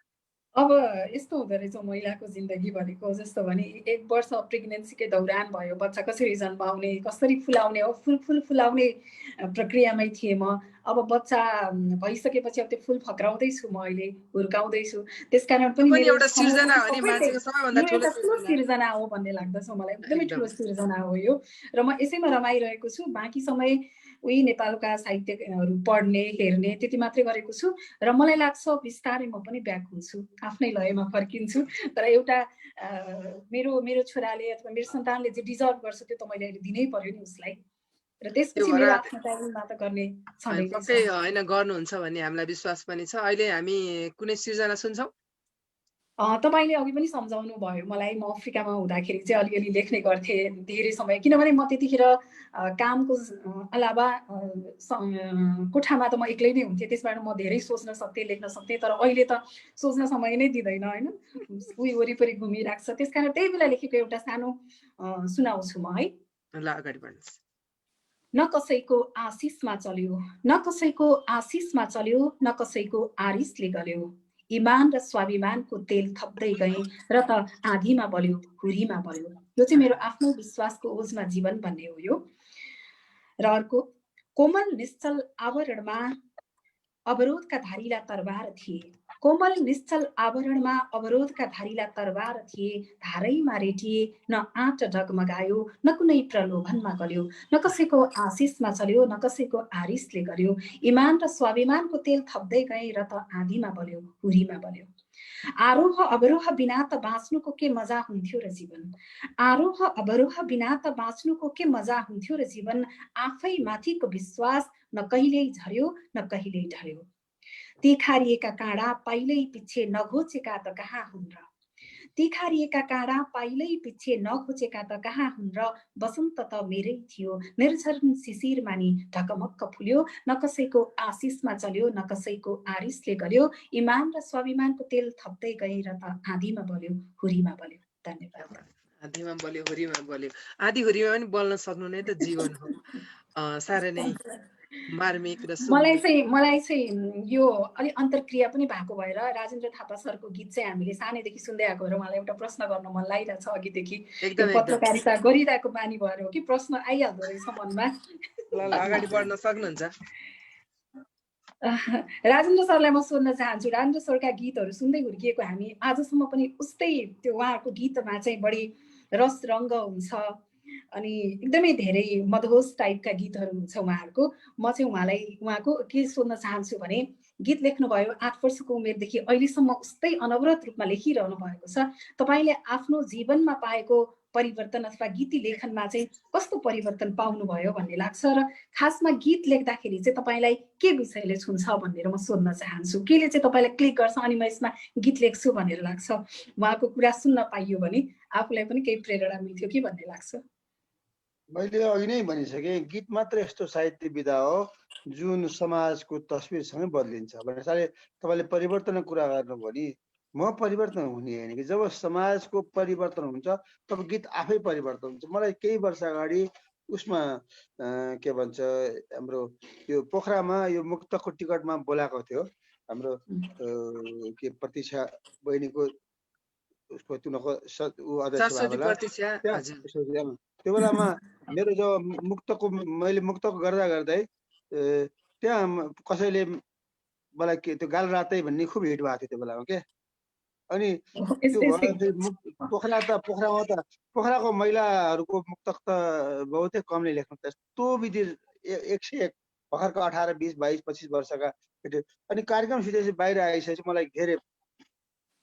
अब यस्तो हुँदो रहेछ महिलाको जिन्दगी भनेको, जस्तो भने 1 वर्ष प्रेग्नेन्सीकै दौरान भयो, बच्चा कसरी जन्माउने, कसरी फुलाउने हो, फुलाउने प्रक्रियामै थिएँ म। अब बच्चा भइसकेपछि अब त्यो फुल फक्राउँदैछु, म अहिले हुर्काउँदैछु। त्यसकारण पनि मेरो एउटा सिर्जना हो नि, मान्छेको सबैभन्दा ठुलो सिर्जना हो भन्ने लाग्दछ मलाई। एकदमै ठुलो सिर्जना हो यो र म यसैमा रमाइरहेको छु। बाँकी समय उही नेपालका साहित्यहरू पढ्ने हेर्ने त्यति मात्रै गरेको छु र मलाई लाग्छ बिस्तारै म पनि ब्याक हुन्छु, आफ्नै लयमा फर्किन्छु। तर एउटा मेरो छोराले अथवा मेरो सन्तानले जे डिजर्भ गर्छ त्यो त मैले अहिले दिनै पर्यो नि उसलाई, र त्यसपछि मेरो आफ्नो टाइममा त गर्ने छँदै पक्कै होइन, गर्नुहुन्छ भन्ने हामीलाई विश्वास पनि छ। अहिले हामी कुनै सिर्जना सुन्छौँ? तपाईँले अघि पनि सम्झाउनु भयो मलाई। म अफ्रिकामा हुँदाखेरि चाहिँ अलिअलि लेख्ने गर्थेँ धेरै समय, किनभने म त्यतिखेर कामको अलावा कोठामा त म एक्लै नै हुन्थेँ, त्यसबाट म धेरै सोच्न सक्थेँ, लेख्न सक्थेँ। तर अहिले त सोच्न समय नै दिँदैन होइन, उही वरिपरि घुमिरहेको छ। त्यसकारण त्यही बेला लेखेको एउटा सानो सुनाउँछु म है। ल अगाडि बढ्नुहोस्। न कसैको आशिषमा चल्यो, न कसैको आशिषमा चल्यो, न कसैको आरिसले गल्यो। इमान र स्वाभिमानको तेल थप्दै गएँ र त आँधीमा बल्यो, हुरीमा बल्यो। यो चाहिँ मेरो आफ्नो विश्वासको ओझमा जीवन भन्ने हो यो। र अर्को, कोमल निश्चल आवरणमा अवरोधका धारिला तरबार थिए। कोमल निश्चल आवरणमा अवरोधका धारिला तरबार थिए। धारैमा रेटिए, न आँट डगमगायो, न कुनै प्रलोभनमा गल्यो। न कसैको आशिषमा चल्यो, न कसैको आरिसले गल्यो। इमान र स्वाभिमानको तेल थप्दै गए र त आँधीमा बल्यो, हुरीमा बल्यो। आरोह अवरोह बिना त बाँच्नुको के मजा हुन्थ्यो र जीवन। आरोह अवरोह बिना त बाँच्नुको के मजा हुन्थ्यो र जीवन। आफै माथिको विश्वास न कहिल्यै झर्यो, न कहिल्यै ढल्यो। तिखारिएका काँडा पाइलै पछि नघोचेका त कहाँ हुन् र। तिखारिएका काँडा पाइलै पछि नघोचेका त कहाँ हुन् र। बसन्त त मेरै थियो, निर्झर शिशिर मानि ढकमक्क फुल्यो। न कसैको आशिषमा चल्यो, न कसैको आरिसले गल्यो। इमान र स्वाभिमानको तेल थप्दै गए र त आँधीमा बल्यो, हुरीमा बल्यो। धन्यवाद। आँधीमा बल्यो, हुरीमा बल्यो। आँधी हुरीमा पनि बल्न सक्नु नै त जीवन हो। साह्रै नै मार्मिक र मलाई चाहिँ यो अलि अन्तर्क्रिया पनि भएको भएर राजेन्द्र थापा सरको गीत चाहिँ हामीले सानैदेखि सुन्दै आएको भएर उहाँलाई एउटा प्रश्न गर्न मन लागिरहेको छ। अघिदेखि पत्रकारिता गरिरहेको बानी भएर हो कि प्रश्न आइहाल्दो रहेछ मनमा। अगाडि बढ्न सक्नुहुन्छ। राजेन्द्र सरलाई म सोध्न चाहन्छु, राजेन्द्र सरका गीतहरू सुन्दै हुर्किएको हामी आजसम्म पनि उस्तै त्यो उहाँहरूको गीतमा चाहिँ बढी रस रङ्ग हुन्छ अनि एकदमै धेरै मधुस टाइपका गीतहरू हुन्छ उहाँहरूको। म चाहिँ उहाँको के सोध्न चाहन्छु भने गीत लेख्नुभयो 8 वर्षको उमेरदेखि अहिलेसम्म उस्तै अनवरत रूपमा लेखिरहनु भएको छ। तपाईँले आफ्नो जीवनमा पाएको परिवर्तन अथवा गीती लेखनमा चाहिँ कस्तो परिवर्तन पाउनुभयो भन्ने लाग्छ र खासमा गीत लेख्दाखेरि चाहिँ तपाईँलाई के विषयले छुन्छ भनेर म सोध्न चाहन्छु। केले चाहिँ तपाईँलाई क्लिक गर्छ अनि म यसमा गीत लेख्छु भनेर लाग्छ? उहाँको कुरा सुन्न पाइयो भने आफूलाई पनि केही प्रेरणा मिल्थ्यो कि भन्ने लाग्छ। मैले अघि नै भनिसकेँ, गीत मात्र यस्तो साहित्य विधा हो जुन समाजको तस्बिरसँगै बदलिन्छ। भन्नाले तपाईँले परिवर्तनको कुरा गर्नुभयो नि, म परिवर्तन हुने होइन कि जब समाजको परिवर्तन हुन्छ तब गीत आफै परिवर्तन हुन्छ। मलाई केही वर्ष अगाडि उसमा के भन्छ हाम्रो यो पोखरामा यो मुक्तको टिकटमा बोलाएको थियो हाम्रो के प्रतीक्षा बहिनीको उसको तिनीहरूको अध्यक्ष भएकोला त्यो बेलामा मेरो जो मुक्तको मैले मुक्तको गर्दै त्यहाँ कसैले मलाई के त्यो गाल रातै भन्ने खुब हिट भएको थियो त्यो बेलामा के। अनि त्यो पोखराको महिलाहरूको मुक्तक त बहुतै कमले लेख्नु। त्यस्तो विधि 101 भर्खरको 18, 20, 22, 25 वर्षका केटी। अनि कार्यक्रम सिधै बाहिर आइसकेपछि मलाई घेरे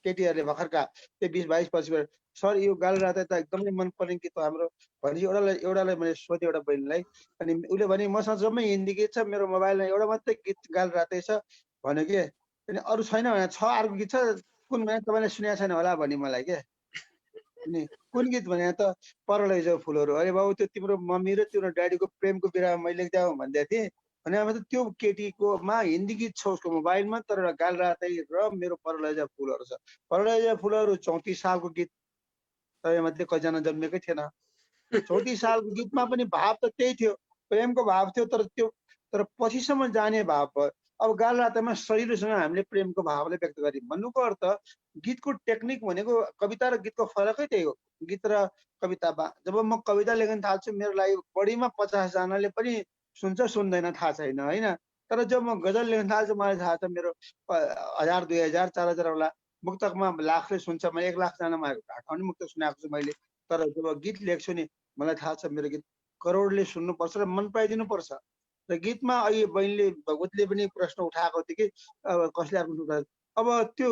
केटीहरूले भर्खरका त्यो 20, 22, 25 सर यो गाल रातै त एकदमै मन पर्ने गीत हाम्रो भनेपछि एउटालाई मैले सोधेँ एउटा बहिनीलाई। अनि उसले भने मसँग जम्मै हिन्दी गीत छ, मेरो मोबाइलमा एउटा मात्रै गीत गाल रातै छ भन्यो के। अनि अरू छैन भने छ अर्को गीत छ कुन भने तपाईँले सुनेको छैन होला भने मलाई के। अनि कुन गीत भने त परलै जाऊ फुलहरू। अरे बाबु त्यो तिम्रो मम्मी र तिम्रो ड्याडीको प्रेमको बिरामा मैले लेख्दा भन्दै थिएँ भने अब त त्यो केटीको मा हिन्दी गीत छ उसको मोबाइलमा, तर गाल रातै र मेरो परलै जाऊ फुलहरू छ। परलै जाऊ फुलहरू 34 सालको गीत, तपाईँमध्ये कतिजना जन्मेकै थिएन। 34 सालको गीतमा पनि भाव त त्यही थियो, प्रेमको भाव थियो, तर पछिसम्म जाने भाव भयो। अब गाल रातैमा शरीरसँग हामीले प्रेमको भावले व्यक्त गर्यौँ भन्नुको अर्थ गीतको टेक्निक भनेको कविता र गीतको फरकै त्यही हो। गीत र कवितामा जब म कविता लेख्न थाल्छु मेरो लागि बढीमा 50 जनाले पनि सुन्छ सुन्दैन थाहा छैन होइन। तर जब म गजल लेख्न थाल्छु मलाई थाहा छ मेरो 1000, 2000, 4000 होला। मुक्तकमा लाखले सुन्छ, मैले 1 लाख जनामा ठाउँ मुक्तक सुनाएको छु मैले। तर जब गीत लेख्छु नि मलाई थाहा छ मेरो गीत करोडले सुन्नुपर्छ र मन पराइदिनु पर्छ। र गीतमा अहिले बहिनीले भगवतीले पनि प्रश्न उठाएको थियो कि अब कसले अब त्यो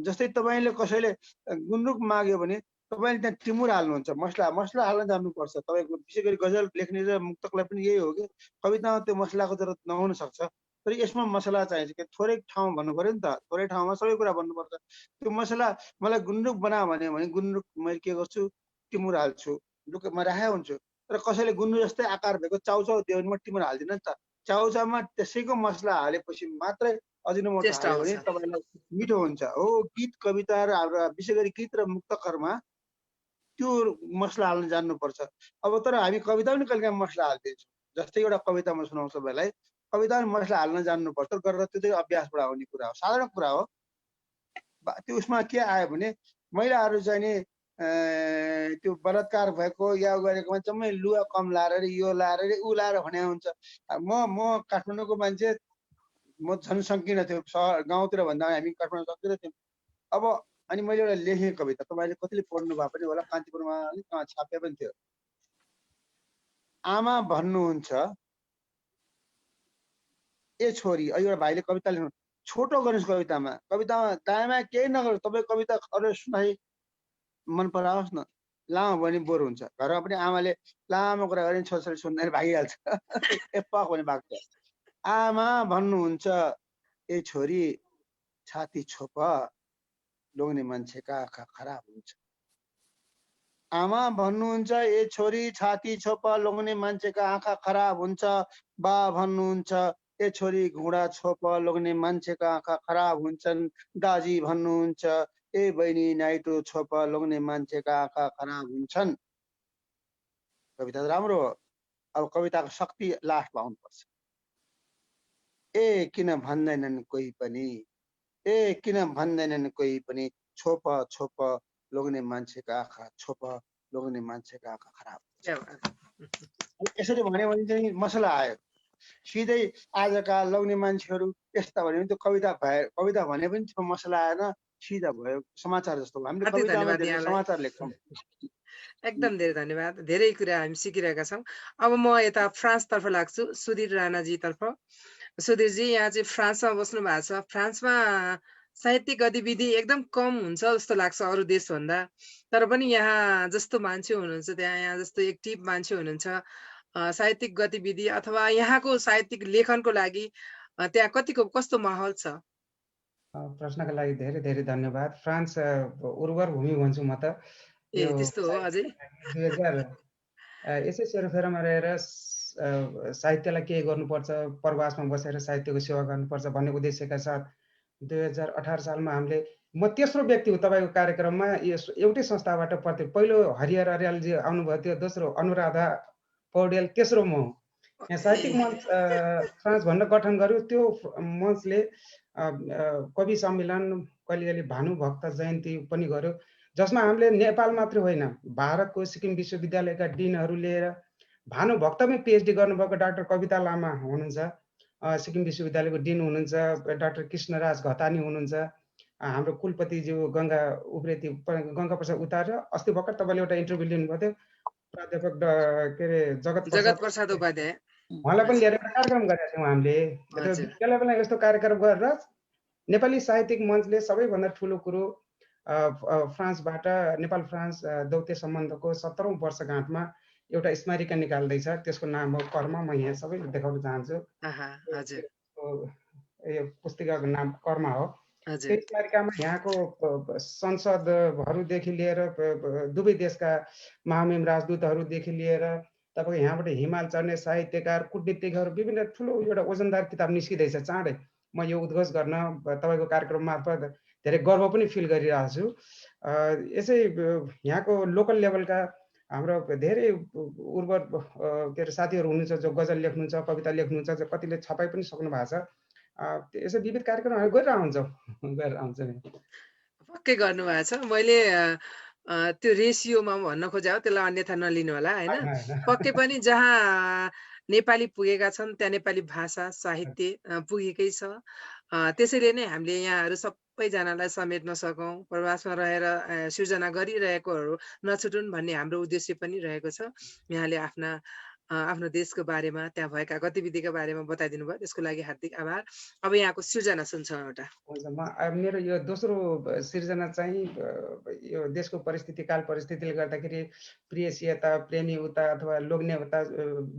जस्तै तपाईँले कसैले गुन्द्रुक माग्यो भने तपाईँले त्यहाँ टिमुर हाल्नुहुन्छ, मसला हाल्न जान्नुपर्छ। तपाईँको विशेष गरी गजल लेख्ने र मुक्तकलाई पनि यही हो कि कवितामा त्यो मसलाको जरुरत नहुन सक्छ, तर यसमा मसला चाहिन्छ कि थोरै ठाउँ भन्नु पर्यो नि त। थोरै ठाउँमा सबै कुरा भन्नुपर्छ। त्यो मसला मलाई गुन्द्रुक बना भन्यो भने गुन्द्रुक मैले के गर्छु टिमुर हाल्छु, ढुक्कमा राखेको हुन्छु। तर कसैले गुन्द्रुक जस्तै आकार भएको चाउचाउ दियो भने म टिमुर हाल्दिनँ नि त। चाउचाउमा त्यसैको मसला हालेपछि मात्रै अजिनोमोटो हाल्यो भने तपाईँलाई मिठो हुन्छ। हो गीत कविता र हाम्रो विशेष गरी गीत र मुक्तकहरूमा त्यो मसला हाल्न जान्नुपर्छ। अब तर हामी कविता पनि कहिले काहीँ मसला हालिदिन्छौँ। जस्तै एउटा कविता म सुनाउँछु तपाईँलाई, कविता पनि मसला हाल्न जान्नुपर्छ गरेर त्यो चाहिँ अभ्यासबाट आउने कुरा हो, साधारण कुरा हो। त्यो उसमा के आयो भने महिलाहरू चाहिँ नि त्यो बलात्कार भएको या गरेकोमा जम्मै लुगा कम लाएर यो लाएर ऊ लाएर भने हुन्छ। म काठमाडौँको मान्छे, म झन् सकिनँ थियो सहर गाउँतिर भन्दा हामी काठमाडौँ सकिनँ थियौँ। अब अनि मैले एउटा लेखेँ कविता, तपाईँले कतिले पढ्नु भए पनि होला, कान्तिपुरमा अलिक छापे पनि थियो। आमा भन्नुहुन्छ ए छोरी, एउटा भाइले कविता लेख्नु छोटो गर्नुहोस् कवितामा दायाँमा केही नगर्नु। तपाईँ कविता अरू सुनाइ मन पराओस् न, लामो भने बोर हुन्छ। घरमा पनि आमाले लामो कुरा गरे छोराछोरी सुन्दैन भागिहाल्छ। ए पक भने भाग्छ। आमा भन्नुहुन्छ ए छोरी छाती छोप लोग्ने मान्छेका आँखा खराब हुन्छ। आमा भन्नुहुन्छ ए छोरी छाती छोप लोग्ने मान्छेका आँखा खराब हुन्छ। बा भन्नुहुन्छ ए छोरी घुँडा छोप लोग्ने मान्छेका आँखा खराब हुन्छन्। दाजी भन्नुहुन्छ ए बहिनी नाइटो छोप लोग्ने मान्छेका आँखा खराब हुन्छन्। कविता त राम्रो हो। अब कविताको शक्ति लास्टमा आउनुपर्छ। ए किन भन्दैनन् कोही पनि, ए किन भन्दैनन् कोही पनि छोप छोप लोग्ने मान्छेका आँखा छोप लोग्ने मान्छेका आँखा खराब हुन्छ। यसरी भन्यो भने चाहिँ मसला आयो। सिधै आजका लोग्ने मान्छेहरू यस्ता भन्यो भने त्यो कविता भने पनि मसला आएन, सिधा भयो समाचार जस्तो। हामीले कवितामा धेरै समाचार लेख्छौँ। एकदम धेरै धन्यवाद। धेरै कुरा हामी सिकिरहेका छौँ। अब म यता फ्रान्सतर्फ लाग्छु, सुधीर राणाजीतर्फ। सुधीरजी, यहाँ चाहिँ फ्रान्समा बस्नु भएको छ। फ्रान्समा साहित्यिक गतिविधि एकदम कम हुन्छ जस्तो लाग्छ अरू देशभन्दा, तर पनि यहाँ जस्तो मान्छे हुनुहुन्छ, यहाँ जस्तो एक्टिभ मान्छे हुनुहुन्छ, साहित्यिक गतिविधि अथवा यहाँको साहित्यिक लेखनको लागि त्यहाँ कस्तो माहौल छ? प्रश्नका लागि धेरै धेरै धन्यवाद। फ्रान्स उर्वर भूमि भन्छु म त। ए त्यस्तो हो अझै? 2000 यसै सेरोफेरोमा रहेर साहित्यलाई के गर्नुपर्छ, प्रवासमा बसेर साहित्यको सेवा गर्नुपर्छ भन्ने उद्देश्यका साथ 2018 सालमा हामीले, म तेस्रो व्यक्ति हो तपाईँको कार्यक्रममा, एउटै संस्थाबाट पहिलो हरिहर अर्यालजी आउनुभयो थियो, दोस्रो अनुराधा पौडेल, तेस्रो म हुँ। यहाँ साहित्यिक मञ्च फ्रान्स भनेर गठन गर्यो। त्यो मञ्चले कवि सम्मेलन, कहिले भानुभक्त जयन्ती पनि गर्यो, जसमा हामीले नेपाल मात्रै होइन, भारतको सिक्किम विश्वविद्यालयका डिनहरू लिएर, भानुभक्तमै पिएचडी गर्नुभएको डाक्टर कविता लामा हुनुहुन्छ, सिक्किम विश्वविद्यालयको डिन हुनुहुन्छ, डाक्टर कृष्णराज घतानी हुनुहुन्छ, हाम्रो कुलपतिज्यू गङ्गा उप्रेती, गङ्गा प्रसाद उतार, अस्ति भर्खर तपाईँले एउटा इन्टरभ्यू लिनुभएको थियो प्राध्यापक के अरे जगत प्रसाद उपाध्याय, उहाँलाई पनि लिएर एउटा कार्यक्रम गरेका थियौँ हामीले। बेला बेला यस्तो कार्यक्रम गरेर नेपाली साहित्यिक मञ्चले सबैभन्दा ठुलो कुरो फ्रान्सबाट, नेपाल फ्रान्स दौत्य सम्बन्धको 17औं वर्षगाँठमा एउटा स्मारिका निकाल्दैछ, त्यसको नाम हो कर्म। म यहाँ सबैले देखाउन चाहन्छु। यो पुस्तिकाको नाम कर्म हो। त्यस स्मारिकामा यहाँको संसदहरूदेखि लिएर दुवै देशका महामहिम राजदूतहरूदेखि लिएर तपाईँको यहाँबाट हिमाल चढ्ने साहित्यकार, कूटनीतिकहरू, विभिन्न ठुलो एउटा वजनदार किताब निस्किँदैछ चाँडै। म यो उद्घोष गर्न तपाईँको कार्यक्रम मार्फत धेरै गर्व पनि फिल गरिरहेको छु। यसै यहाँको लोकल लेभलका हाम्रो धेरै उर्वर के अरे साथीहरू हुनुहुन्छ, जो गजल लेख्नुहुन्छ, कविता लेख्नुहुन्छ, जो कतिले छपाई पनि सक्नु भएको छ। यसै विविध कार्यक्रमहरू गरेर आउँछ। पक्कै गर्नुभएको छ। मैले त्यो रेसियोमा भन्न खोजे हो, त्यसलाई अन्यथा नलिनु होला होइन। पक्कै पनि जहाँ नेपाली पुगेका छन् त्यहाँ नेपाली भाषा साहित्य पुगेकै छ। त्यसैले नै हामीले यहाँहरू सबैजनालाई समेट्न सकौँ, प्रवासमा रहेर सिर्जना गरिरहेकोहरू नछुटुन् भन्ने हाम्रो उद्देश्य पनि रहेको छ। यहाँले आफ्नो देशको बारेमा, त्यहाँ भएका गतिविधिका बारेमा बताइदिनु भयो, त्यसको लागि हार्दिक आभार। अब यहाँको सिर्जना सुन्छौँ एउटा। हुन्छ, मेरो यो दोस्रो सिर्जना चाहिँ यो देशको परिस्थिति, काल परिस्थितिले गर्दाखेरि प्रियसियता, प्रेमी उता अथवा लोग्ने उता,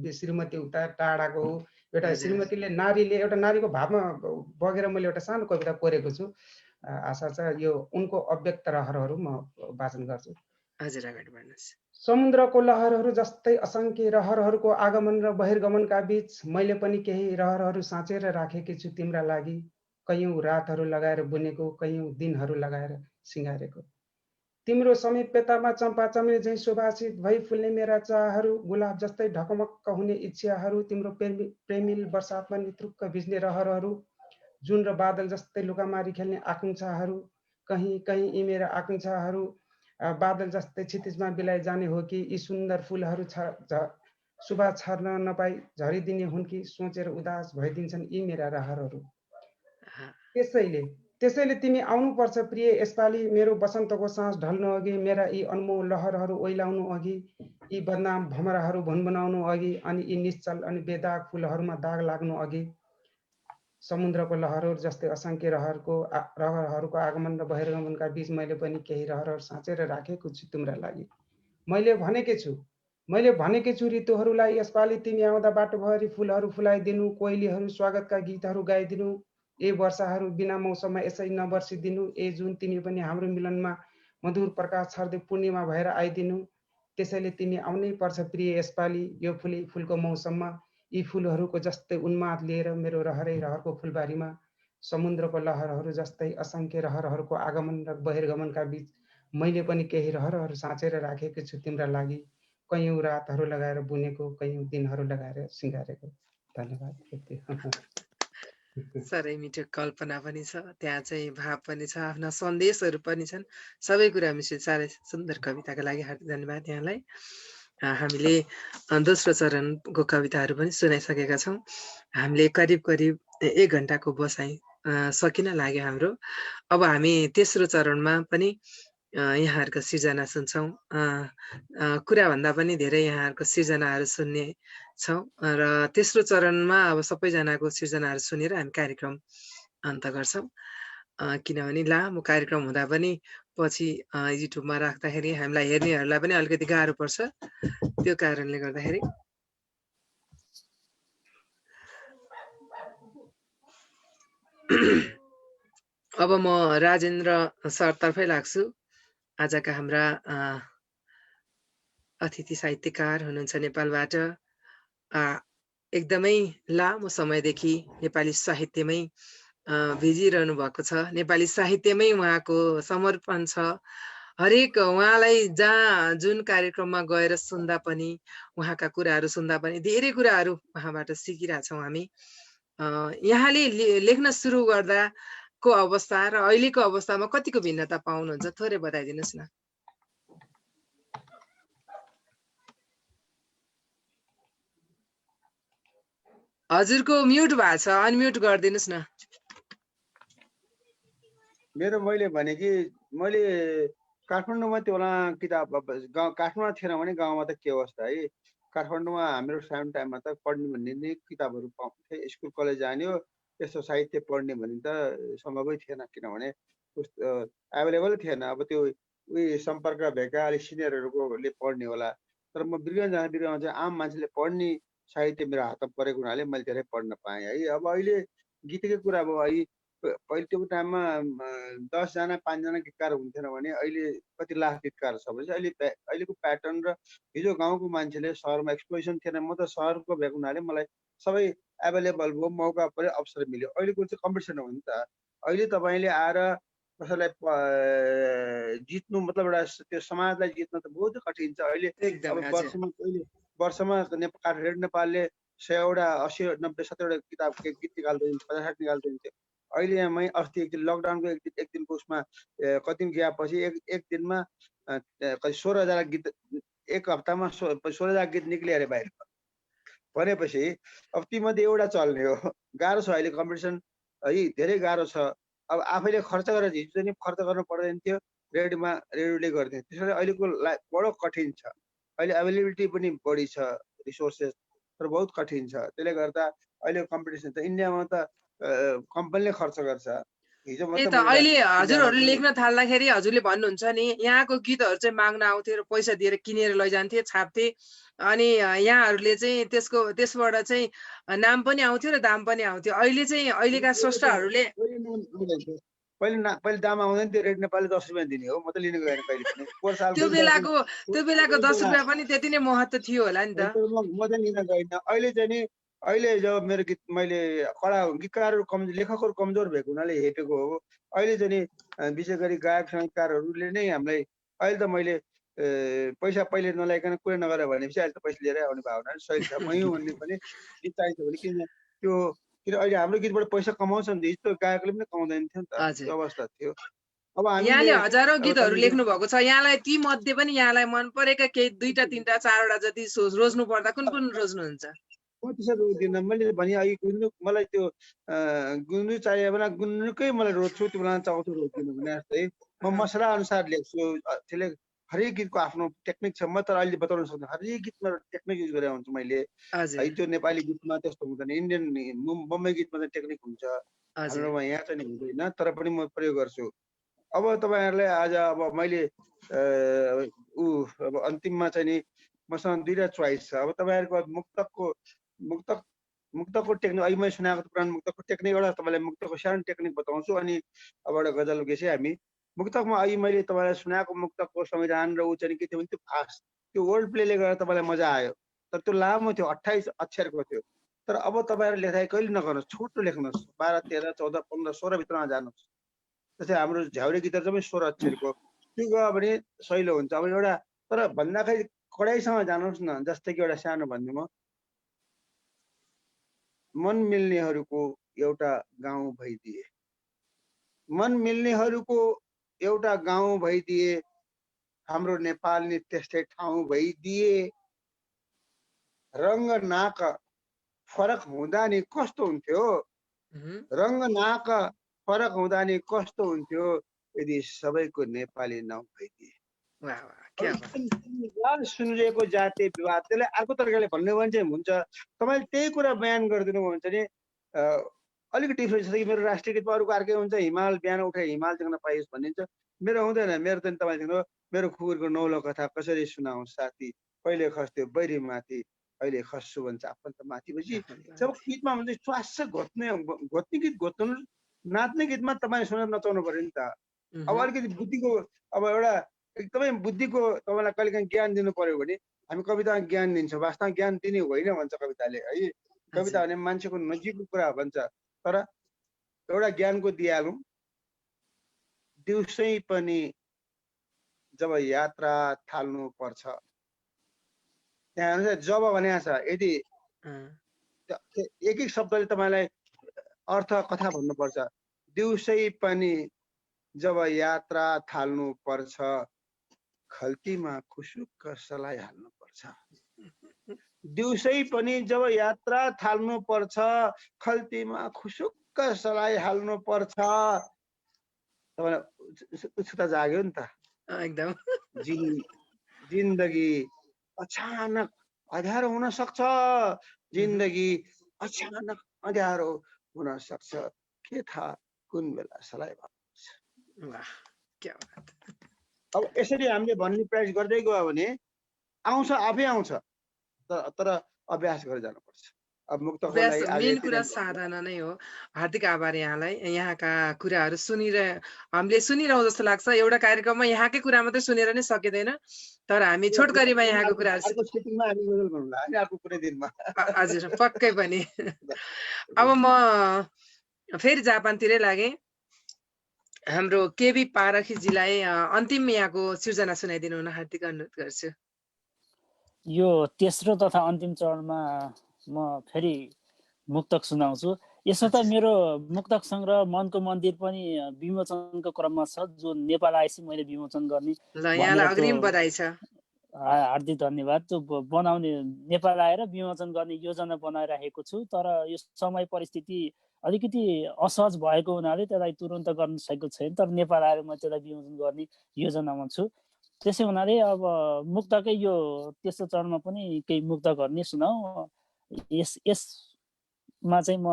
श्रीमती उता टाढाको हो। एउटा श्रीमतीले, नारीले, एउटा नारीको भावमा बगेर मैले एउटा सानो कविता कोरेको छु। आशा छ यो उनको अव्यक्त रहरहरू म वाचन गर्छु। हजुर, अगाडि बढ्नुहोस्। समुद्रको लहरहरू जस्तै असङ्ख्य रहरहरूको आगमन र बहिर्गमनका बीच मैले पनि केही रहरहरू साँचेर राखेकी छु तिम्रा लागि। कैयौँ रातहरू लगाएर बुनेको, कैयौँ दिनहरू लगाएर सिँगारेको। तिम्रो समीपतामा चम्पा चमेली झैँ सुभाषित भई फुल्ने मेरा चाहहरू, गुलाब जस्तै ढकमक्क हुने इच्छाहरू, तिम्रो प्रेमिल बर्सातमा नितृक्क भिज्ने रहरहरू, जुन र बादल जस्तै लुकामारी खेल्ने आकाङ्क्षाहरू, कहीँ कहीँ यी मेरा आकाङ्क्षाहरू बादल जस्तै क्षितिजमा बिलाइ जाने हो कि, यी सुन्दर फुलहरू सुभा छर्न नपाई झरिदिने हुन् कि, सोचेर उदास भइदिन्छन् यी मेरा रहरहरू। त्यसैले तिमी आउनुपर्छ प्रिय यसपालि, मेरो बसन्तको साँझ ढल्नु अघि, मेरा यी अनमोल लहरहरू ओइलाउनु अघि, यी बदनाम भमराहरू भुनभुनाउनु अघि, अनि यी निश्चल अनि बेदाग फुलहरूमा दाग लाग्नु अघि। समुद्रको लहरहरू जस्तै असङ्ख्य रहरहरूको आगमन र बहिर्गमनका बीच मैले पनि केही रहरहरू साँचेर राखेको छु तिम्रा लागि। मैले भनेकै छु ऋतुहरूलाई यसपालि, तिमी आउँदा बाटोभरि फुलहरू फुलाइदिनु, कोइलीहरू स्वागतका गीतहरू गाइदिनु, ए वर्षाहरू बिना मौसममा यसै नबर्सिदिनु, ए जुन तिमी पनि हाम्रो मिलनमा मधुर प्रकाश छर्दै पूर्णिमा भएर आइदिनु। त्यसैले तिमी आउनै पर्छ प्रिय यसपालि, यो फुलको मौसममा, यी फुलहरूको जस्तै उन्माद लिएर मेरो रहरको फुलबारीमा। समुद्रको लहरहरू जस्तै असङ्ख्य रहरहरूको आगमन र बहिर्गमनका बीच मैले पनि केही रहरहरू साँचेर राखेको छु तिम्रा लागि। कैयौँ रातहरू लगाएर बुनेको, कैयौँ दिनहरू लगाएर सिँगारेको। धन्यवाद। साह्रै मिठो कल्पना पनि छ, त्यहाँ चाहिँ भाव पनि छ, आफ्ना सन्देशहरू पनि छन्, सबै कुरा मिश्रित। साह्रै सुन्दर कविताको लागि हार्दिक धन्यवाद यहाँलाई। हामीले दोस्रो चरणको कविताहरू पनि सुनाइसकेका छौँ। हामीले करिब 1 घन्टाको बसाइ सकिन लाग्यो हाम्रो। अब हामी तेस्रो चरणमा पनि यहाँहरूको सिर्जना सुन्छौँ। कुराभन्दा पनि धेरै यहाँहरूको सिर्जनाहरू सुन्ने छौँ र तेस्रो चरणमा अब सबैजनाको सिर्जनाहरू सुनेर हामी कार्यक्रम अन्त गर्छौँ। किनभने लामो कार्यक्रम हुँदा पनि पछि युट्युबमा राख्दाखेरि हामीलाई हेर्नेहरूलाई पनि अलिकति गाह्रो पर्छ। त्यो कारणले गर्दाखेरि अब म राजेन्द्र सरतर्फै लाग्छु। आजका हाम्रा अतिथि साहित्यकार हुनुहुन्छ नेपालबाट। एकदमै लामो समयदेखि नेपाली साहित्यमै भिजिरहनु भएको छ। नेपाली साहित्यमै उहाँको समर्पण छ। हरेक उहाँलाई जहाँ जुन कार्यक्रममा गएर सुन्दा पनि, उहाँका कुराहरू सुन्दा पनि धेरै कुराहरू उहाँबाट सिकिरहेछौँ हामी। यहाँले लेख्न सुरु गर्दाको अवस्था र अहिलेको अवस्थामा कतिको भिन्नता पाउनुहुन्छ, थोरै बताइदिनुहोस् न। हजुरको म्युट भएको छ, अनम्युट गरिदिनुहोस् न। मैले भने कि मैले काठमाडौँमा त्यो बेला किताब काठमाडौँमा थिएन भने गाउँमा त के अवस्था है। काठमाडौँमा हाम्रो सानो टाइममा त पढ्ने भन्ने नै किताबहरू पाउँथे। स्कुल कलेज जाने हो, यस्तो साहित्य पढ्ने भने त सम्भवै थिएन, किनभने एभाइलेबल थिएन। अब त्यो उयो सम्पर्क भएका अलिक सिनियरहरूकोले पढ्ने होला। तर म बिरुवा चाहिँ आम मान्छेले पढ्ने साहित्य मेरो हातमा परेको हुनाले मैले धेरै पढ्न पाएँ है। अब अहिले गीतकै कुरा भयो है। पहिले त्यो टाइममा 10 जना 5 जना गीतकार हुन्थेन भने अहिले कति लाख गीतकार छ भने अहिलेको प्याटर्न र हिजो गाउँको मान्छेले सहरमा एक्सप्लोरेसन थिएन। म त सहरको भएको हुनाले मलाई सबै एभाइलेबल भयो, मौका पऱ्यो, अवसर मिल्यो। अहिलेको चाहिँ कम्पिटिसन हो नि त। अहिले तपाईँले आएर कसैलाई जित्नु मतलब एउटा त्यो समाजलाई जित्नु त बहुत कठिन छ अहिले। अब वर्षमा रेड नेपालले 100वटा 80 90 70वटा किताब गीत निकाल्दैन, 50 निकाल्दैन थियो। अहिले यहाँ मै अस्ति एक दिन लकडाउनको एक दिनको उसमा कति गएपछि एक दिनमा 16,000 गीत, एक हप्तामा 16,000 गीत निक्ले अरे बाहिर। भनेपछि अब तीमध्ये एउटा चल्ने हो। गाह्रो छ अहिले कम्पिटिसन है, धेरै गाह्रो छ। अब आफैले खर्च गरेर हिजो चाहिँ खर्च गर्नु पर्दैन थियो, रेडियोले गर्थ्यो। त्यसैले अहिलेको बडो कठिन छ। अहिले एभाइलेबिलिटी पनि बढी छ रिसोर्सेस, तर बहुत कठिन छ। त्यसले गर्दा अहिलेको कम्पिटिसन त इन्डियामा त कम्पनीले खर्च गर्छ। अहिले हजुरहरूले लेख्न थाल्दाखेरि हजुरले भन्नुहुन्छ नि यहाँको गीतहरू चाहिँ माग्न आउँथे र पैसा दिएर किनेर लैजान्थे, छाप्थे। अनि यहाँहरूले चाहिँ त्यसबाट चाहिँ नाम पनि आउँथ्यो र दाम पनि आउँथ्यो। अहिले चाहिँ अहिलेका स्रष्टाहरूले पहिले दाम आउँदैन थियो। रेड नेपालले 10 रुपियाँ दिने हो, म त लिनु गएन कहिले पनि। त्यो बेलाको 10 रुपियाँ पनि त्यति नै महत्त्व थियो होला नि त। म चाहिँ लिन गएन। अहिले चाहिँ नि अहिले जब मेरो गीत मैले गीतकारहरू लेखकहरू कमजोर भएको हुनाले हेपेको हो। अहिले चाहिँ नि विशेष गरी गायक सङ्गीतकारहरूले नै हामीलाई अहिले त मैले पैसा पहिले नलाइकन कुरै नगरेर भनेपछि अहिले त पैसा लिएर आउने भावना सही छ। मयौँ भन्ने पनि गीत चाहिन्छ भने किन अहिले हाम्रो गीतबाट पैसा कमाउँछ नि, यस्तो गायकले पनि कमाउँदैन थियो नि त, त्यो अवस्था थियो। अब यहाँले हजारौं गीतहरू लेख्नु भएको छ। यहाँलाई ती मध्ये पनि यहाँलाई मन परेका केही 2टा 3टा 4वटा जति रोज्नु पर्दा कुन रोज्नुहुन्छ? म त्यसरी रोज्दिनँ। मैले भने मलाई त्यो गुन्द्रुक चाहियो बेला गुन्द्रुकै मलाई रोज्छु, त्यो बेला चाउँछु रोज्दिनँ भने जस्तै म मसला अनुसार लेख्छु। त्यसले हरेक गीतको आफ्नो टेक्निक छ। म त अहिले बताउन सक्दिनँ। हरेक गीतमा टेक्निक युज गरेर हुन्छु मैले है। त्यो नेपाली गीतमा त्यस्तो हुँदैन, इन्डियन बम्बई गीतमा चाहिँ टेक्निक हुन्छ, हाम्रोमा यहाँ चाहिँ हुँदैन। तर पनि म प्रयोग गर्छु। अब तपाईँहरूलाई आज अब मैले अब अन्तिममा चाहिँ नि मसँग 2टा चोइस छ। अब तपाईँहरूको मुक्तकको टेक्निक अहिले मैले सुनाएको पुरानो मुक्तकको टेक्निक एउटा तपाईँलाई मुक्तकको सानो टेक्निक बताउँछु, अनि अब एउटा गजल गेसी हामी। मुक्तकमा अहिले मैले तपाईँलाई सुनाएको मुक्तकको संविधान र ऊ चाहिँ के थियो भने त्यो फास्ट, त्यो वर्ल्ड प्लेले गर्दा तपाईँलाई मजा आयो। तर त्यो लामो थियो, 28 अक्षरको थियो। तर अब तपाईँहरू लेखाइ कहिले नगर्नुहोस्, छोटो लेख्नुहोस्। 12 13 14 15 16 भित्रमा जानुहोस्। जस्तै हाम्रो झ्याउरे गीतहरू चाहिँ 16 अक्षरको, त्यो गयो भने सहिलो हुन्छ। अब एउटा तर भन्दाखेरि कडाइसँग जानुहोस् न। जस्तै कि एउटा सानो भन्ने म मन मिल्नेहरूको एउटा गाउँ भइदिए, मन मिल्नेहरूको एउटा गाउँ भइदिए, हाम्रो नेपाल नि त्यस्तै ठाउँ भइदिए। रङ्ग नाक फरक हुँदा नि कस्तो हुन्थ्यो, रङ्ग नाक फरक हुँदा नि कस्तो हुन्थ्यो, यदि सबैको नेपाली नभइदिए। वाह वाह क्या सुनिरहेको जातीय विवाद त्यसलाई अर्को तरिकाले भन्ने भने चाहिँ हुन्छ तपाईँले त्यही कुरा बयान गरिदिनु भने चाहिँ अलिकति डिफ्रेन्स छ कि मेरो राष्ट्रिय गीतमा अरूको अर्कै हुन्छ हिमाल बिहान उठे हिमाल देख्न पाइयोस् भनिन्छ मेरो हुँदैन मेरो त तपाईँसँग मेरो खुकुरको नौलो कथा कसरी सुनाउँ साथी कहिले खस्थ्यो बैरी माथि अहिले खस्छु भन्छ आफन्त माथि पछि जब गीतमा भन्छ श्वास घोत्ने गीत घोत्नु नाच्ने गीतमा तपाईँ सुनेर नचाउनु पर्यो नि त अब अलिकति बुद्धिको अब एउटा एकदमै बुद्धिको तपाईँलाई कहिलेकाहीँ ज्ञान दिनु पर्यो भने हामी कवितामा ज्ञान दिन्छौँ वास्तवमा ज्ञान दिने होइन भन्छ कविताले है कविता भने मान्छेको नजिकको कुरा भन्छ तर एउटा ज्ञानको दिइहालौँ दिउँसै पनि जब यात्रा थाल्नु पर्छ त्यहाँ जब भनेको छ यदि एक एक शब्दले तपाईँलाई अर्थ कथा भन्नुपर्छ दिउँसै पनि जब यात्रा थाल्नु पर्छ खल्तीमा खुसुक्क सलाइहाल्नु पर्छ दिउँसै पनि जब यात्रा थाल्नु पर्छ खल्तीमा खुसुक्क सलाइहाल्नु पर्छ तपाईँलाई उत्सुकता जाग्यो नि त एकदम जिन्दगी अचानक अँध्यारो हुन सक्छ जिन्दगी अचानक अँध्यारो हुन सक्छ के थाहा कुन बेला सलाइ वाह क्या बात अब यसरी हामीले भन्ने प्रयास गर्दै गयो भने आउँछ आफै आउँछ तर अभ्यास गरेर जानुपर्छ अब मेन कुरा साधना नै हो हार्दिक आभार यहाँलाई यहाँका कुराहरू हामीले सुनिरहँ जस्तो लाग्छ एउटा कार्यक्रममा यहाँकै कुरा मात्रै सुनेर नै सकिँदैन तर हामी छोटकरीमा यहाँको कुराहरू हजुर पक्कै पनि अब म फेरि जापानतिरै लागेँ हाम्रो केबी पारखीजीलाई अन्तिम यहाँको सृजना सुनाइदिनु हुन हार्दिक अनुरोध गर्छु यो तेस्रो तथा अन्तिम चरणमा म फेरि मुक्तक सुनाउँछु यसो त मेरो मुक्तक संग्रह मनको मन्दिर पनि विमोचनको क्रममा छ जो नेपाल आएपछि मैले विमोचन गर्ने अग्रिम बधाई छ हार्दिक धन्यवाद जो बनाउने नेपाल आएर विमोचन गर्ने योजना बनाइराखेको छु तर यो समय परिस्थिति अलिकति असहज भएको हुनाले त्यसलाई तुरन्त गर्न सकेको छैन तर नेपाल आएर म त्यसलाई विमोचन गर्ने योजनामा छु त्यसै हुनाले अब मुक्तकै यो तेस्रो चरणमा पनि केही मुक्तकहरू नै सुनाऊ यसमा चाहिँ म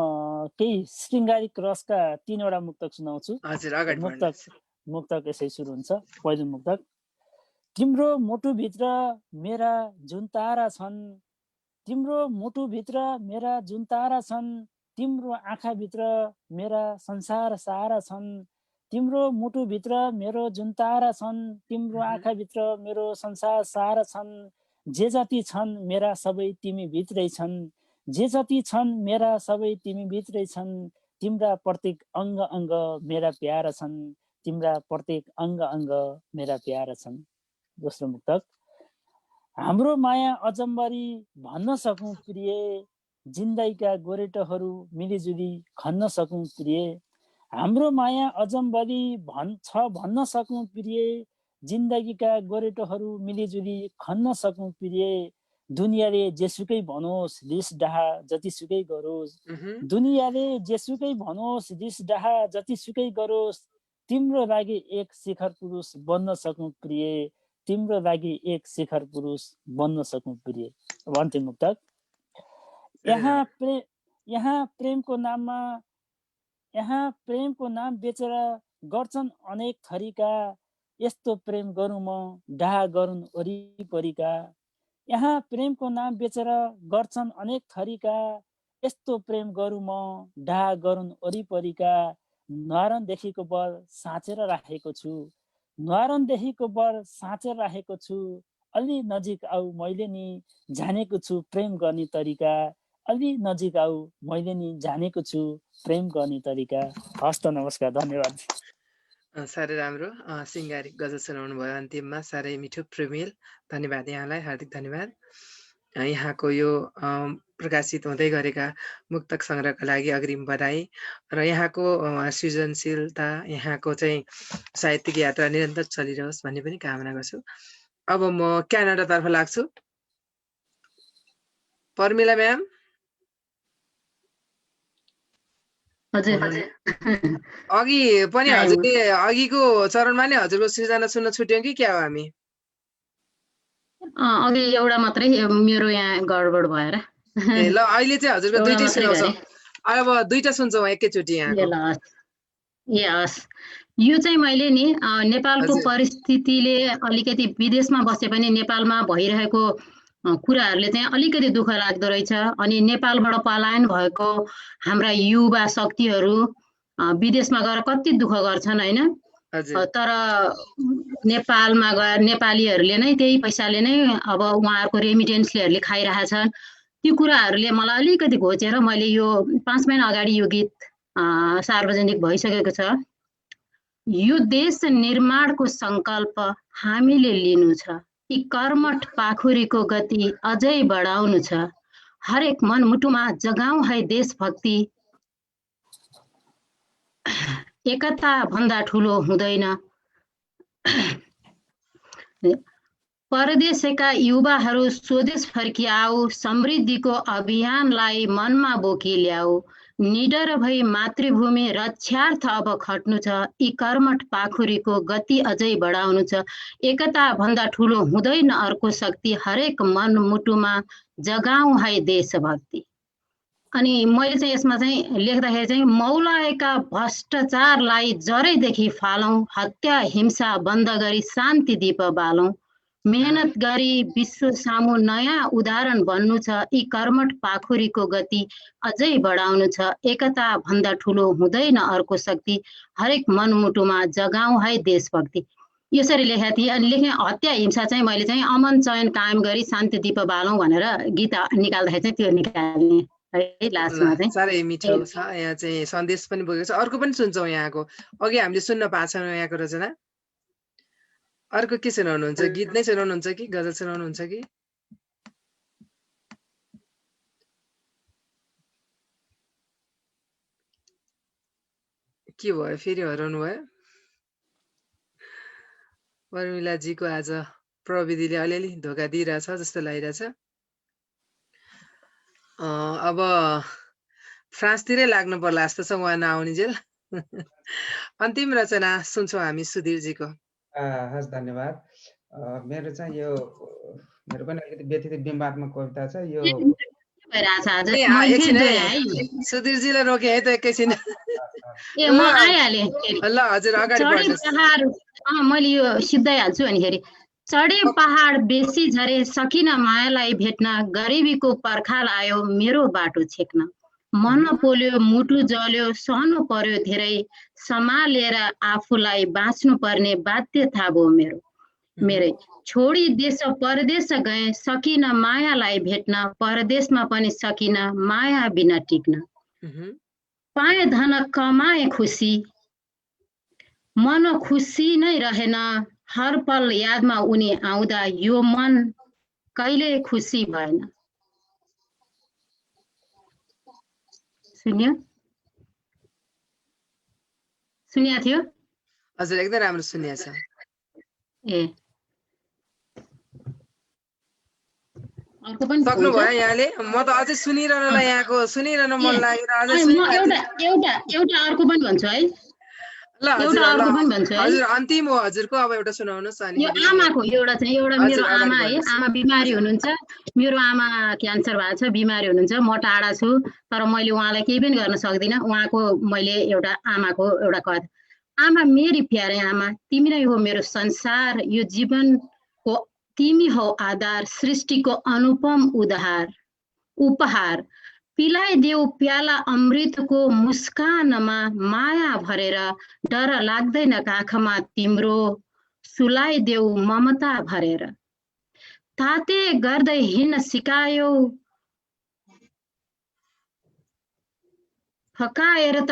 केही श्रृङ्गारिक रसका 3वटा मुक्तक सुनाउँछु मुक्तक यसै सुरु हुन्छ पहिलो मुक्तक तिम्रो मुटुभित्र मेरा जुन तारा छन् तिम्रो मुटुभित्र मेरा जुन तारा छन् तिम्रो आँखाभित्र मेरा संसार सारा छन् तिम्रो मुटुभित्र मेरो जुन तारा छन् तिम्रो आँखाभित्र मेरो संसार सारा छन् जे जति छन् मेरा सबै तिमी भित्रै छन् जे जति छन् मेरा सबै तिमी भित्रै छन् तिम्रा प्रत्येक अङ्ग अङ्ग मेरा प्यारा छन् तिम्रा प्रत्येक अङ्ग अङ्ग मेरा प्यारा छन् दोस्रो मुक्तक हाम्रो माया अजम्बरी भन्न सकौँ प्रिय जिन्दगीका गोरेटोहरू मिलिजुली खन्न सकौँ प्रिय हाम्रो माया अजम्बरी भन्न सकौँ प्रिय जिन्दगीका गोरेटोहरू मिलिजुली खन्न सकौँ प्रिय दुनियाँले जेसुकै भनोस् रिस डाहा जतिसुकै गरोस् दुनियाँले जेसुकै भनोस् रिस डाहा जतिसुकै गरोस् तिम्रो लागि एक शिखर पुरुष बन्न सकौँ प्रिय तिम्रो लागि एक शिखर पुरुष बन्न सकौँ प्रिय अन्तिम मुक्तक यहाँ प्रेमको नाम बेचेर गर्छन् अनेक थरीका यस्तो प्रेम गरौँ म डाहा गरून् वरिपरिका यहाँ प्रेमको नाम बेचेर गर्छन् अनेक थरीका यस्तो प्रेम गरौँ म डाहा गरून् वरिपरिका न्वारनदेखिको बर साँचेर राखेको छु न्वारनदेखिको बर साँचेर राखेको छु अलि नजिक आऊ मैले नि जानेको छु प्रेम गर्ने तरिका अलि नजिक आऊ मैले नि जानेको छु प्रेम गर्ने तरिका हस्त नमस्कार धन्यवाद साह्रै राम्रो सिंगारी गजल सुनाउनु भयो अन्तिममा साह्रै मिठो प्रेमिल धन्यवाद यहाँलाई हार्दिक धन्यवाद यहाँको यो प्रकाशित हुँदै गरेका मुक्तक संग्रहका लागि अग्रिम बधाई र यहाँको सृजनशीलता यहाँको चाहिँ साहित्यिक यात्रा निरन्तर चलिरहोस् भन्ने पनि कामना गर्छु अब म क्यानाडातर्फ लाग्छु पर्मिला म्याम हजुर अघि पनि हजुरले अघिको चरणमा नै हजुरको सृजना सुन्न छुट्यौं कि क्या हो हामी? अघि एउटा मात्रै मेरो यहाँ गडबड भएर ए ल अहिले चाहिँ हजुरको दुईटै सुनाउँछौँ। अब दुईटा सुन्छौँ एकैचोटि यहाँको। ए हस्, यो चाहिँ मैले नि नेपालको परिस्थितिले अलिकति विदेशमा बसे पनि नेपालमा भइरहेको कुराहरूले चाहिँ अलिकति दुःख लाग्दो रहेछ। अनि नेपालबाट पलायन भएको हाम्रा युवा शक्तिहरू विदेशमा गएर कति दुःख गर्छन् हैन। तर नेपालमा गएर नेपालीहरूले नै त्यही पैसाले नै अब उहाँहरूको रेमिटेन्सलेहरूले खाइरहेछन्। त्यो कुराहरूले मलाई अलिकति घोचेर मैले यो 5 महिना अगाडि यो गीत सार्वजनिक भइसकेको छ। यो देश निर्माणको संकल्प हामीले लिनु छ, यी कर्मठ पाखुरीको गति अझै बढाउनु छ, हरेक मनमुटुमा जगाऊ है देशभक्ति, एकता भन्दा ठुलो हुँदैन। परदेशका युवाहरू स्वदेश फर्किआऊ, समृद्धिको अभियानलाई मनमा बोकी ल्याऊ, निडर भई मातृभूमि रक्षार्थ अब खट्नु छ, यी कर्मठ पाखुरीको गति अझै बढाउनु छ, एकता भन्दा ठुलो हुँदैन अर्को शक्ति, हरेक मनमुटुमा जगाऊ है देशभक्ति। अनि मैले चाहिँ यसमा चाहिँ लेख्दाखेरि चाहिँ मौलाएका भ्रष्टाचारलाई जरैदेखि फालौं, हत्या हिंसा बन्द गरी शान्ति दीप बालौं, मेहनत गरी विश्व सामु नयाँ उदाहरण बन्नु छ, यी कर्मठ पाखुरीको गति अझै बढाउनु छ, एकता भन्दा ठुलो हुँदैन अर्को शक्ति, हरेक मनमुटुमा जगाऊ है देशभक्ति। यसरी लेखेको थिएँ। अनि लेखेँ हत्या हिंसा चाहिँ मैले चाहिँ अमन चयन कायम गरी शान्ति दीप बालौं भनेर गीत निकाल्दाखेरि चाहिँ त्यो निकाल्ने है लास्टमा चाहिँ। साह्रै मिठो छ। यहाँ चाहिँ सन्देश पनि बोकेको छ। अर्को पनि सुन्छौँ यहाँको। अघि हामीले सुन्न पाएको छौँ यहाँको रचना। अर्को के सुनाउनुहुन्छ? गीत नै सुनाउनुहुन्छ कि गजल सुनाउनुहुन्छ कि? के भयो, फेरि हराउनु भयो? पर्मिलाजीको आज प्रविधिले अलिअलि धोका दिइरहेछ जस्तो लागिरहेछ। अब फ्रान्सतिरै लाग्नु पर्ला जस्तो छ उहाँ नआउनेजेल। अन्तिम रचना सुन्छौँ हामी सुधीरजीको। हस्, धन्यवाद। मेरो चाहिँ यो मेरो पनि अलिकति व्यथित बिम्बात्मक कविता छ यो। सुधीरजीलाई रोके है त एकैछिन। म आइहालेँ ल हजुर अगाडि बढ्नुहोस्। मैले यो सिद्धाइहाल्छु अनिखेरि। चढे पहाड बेसी झरे सकिन मायालाई भेट्न, गरिबीको पर्खाल आयो मेरो बाटो छेक्न, मन पोल्यो मुटु जल्यो सहनु पर्यो धेरै, सम्हालेर आफूलाई बाँच्नु पर्ने बाध्यता भयो मेरै। छोडी देश परदेश गए सकिन मायालाई भेट्न, परदेशमा पनि सकिन माया बिना टिक्न, पाए धन कमाए खुसी मन खुसी नै रहेन, हर पल यादमा उनी आउँदा यो मन कहिले खुसी भएन। सुनिया थियो? हजुर एकदम राम्रो सुनिया छ। ए अर्को पनि सक्नुभयो यहाँले? म त अझै सुनिरहनलाई यहाँको सुनिरहन मन लागेर अझै एउटा अर्को पनि भन्छु है। ल हजुर अन्तिम हो हजुरको। अब एउटा सुनाउनुहोस्। अनि यो आमाको एउटा चाहिँ एउटा मेरो आमा है, आमा बिमारी हुनुहुन्छ। मेरो आमा क्यान्सर भएको छ, बिमारी हुनुहुन्छ। म टाढा छु तर मैले उहाँलाई केही पनि गर्न सक्दिनँ। उहाँको मैले एउटा आमाको एउटा कथा। आमा मेरी प्यारे आमा, तिमी नै हो मेरो संसार, यो जीवनको तिमी हो आधार, सृष्टिको अनुपम उपहार, पिलाइदेऊ प्याला अमृतको मुस्कानमा माया भरेर, डर लाग्दैन काखमा तिम्रो, सुलाइदेऊ ममता भरेर, ताते गर्दै हिँड्न सिकायौ, पकाएर त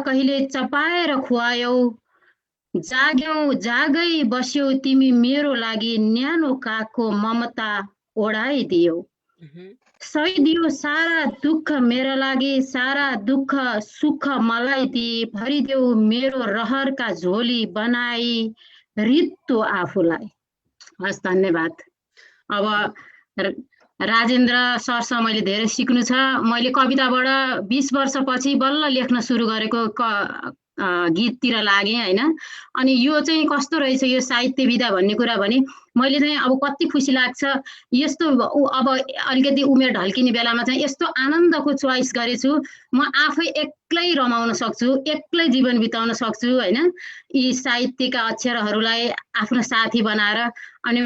कहिले चपाएर खुवायौ, जागै बस्यौ तिमी मेरो लागि, न्यानो कागको ममता ओढाइदियौ, सहिदियो सारा दुःख मेरो लागि, सारा दुःख सुख मलाई दिए, भरिदेऊ मेरो रहरका झोली बनाई रित्तो आफूलाई। हस्, धन्यवाद। अब राजेन्द्र सरसँग मैले धेरै सिक्नु छ। मैले कविताबाट 20 वर्षपछि बल्ल लेख्न सुरु गरेको गीततिर लागेँ होइन। अनि यो चाहिँ कस्तो रहेछ यो साहित्य विधा भन्ने कुरा भने मैले चाहिँ अब कति खुसी लाग्छ यस्तो अब अलिकति उमेर ढल्किने बेलामा चाहिँ यस्तो आनन्दको चोइस गरेछु। म आफै एक्लै रमाउन सक्छु, एक्लै जीवन बिताउन सक्छु होइन। यी साहित्यका अक्षरहरूलाई आफ्नो साथी बनाएर अनि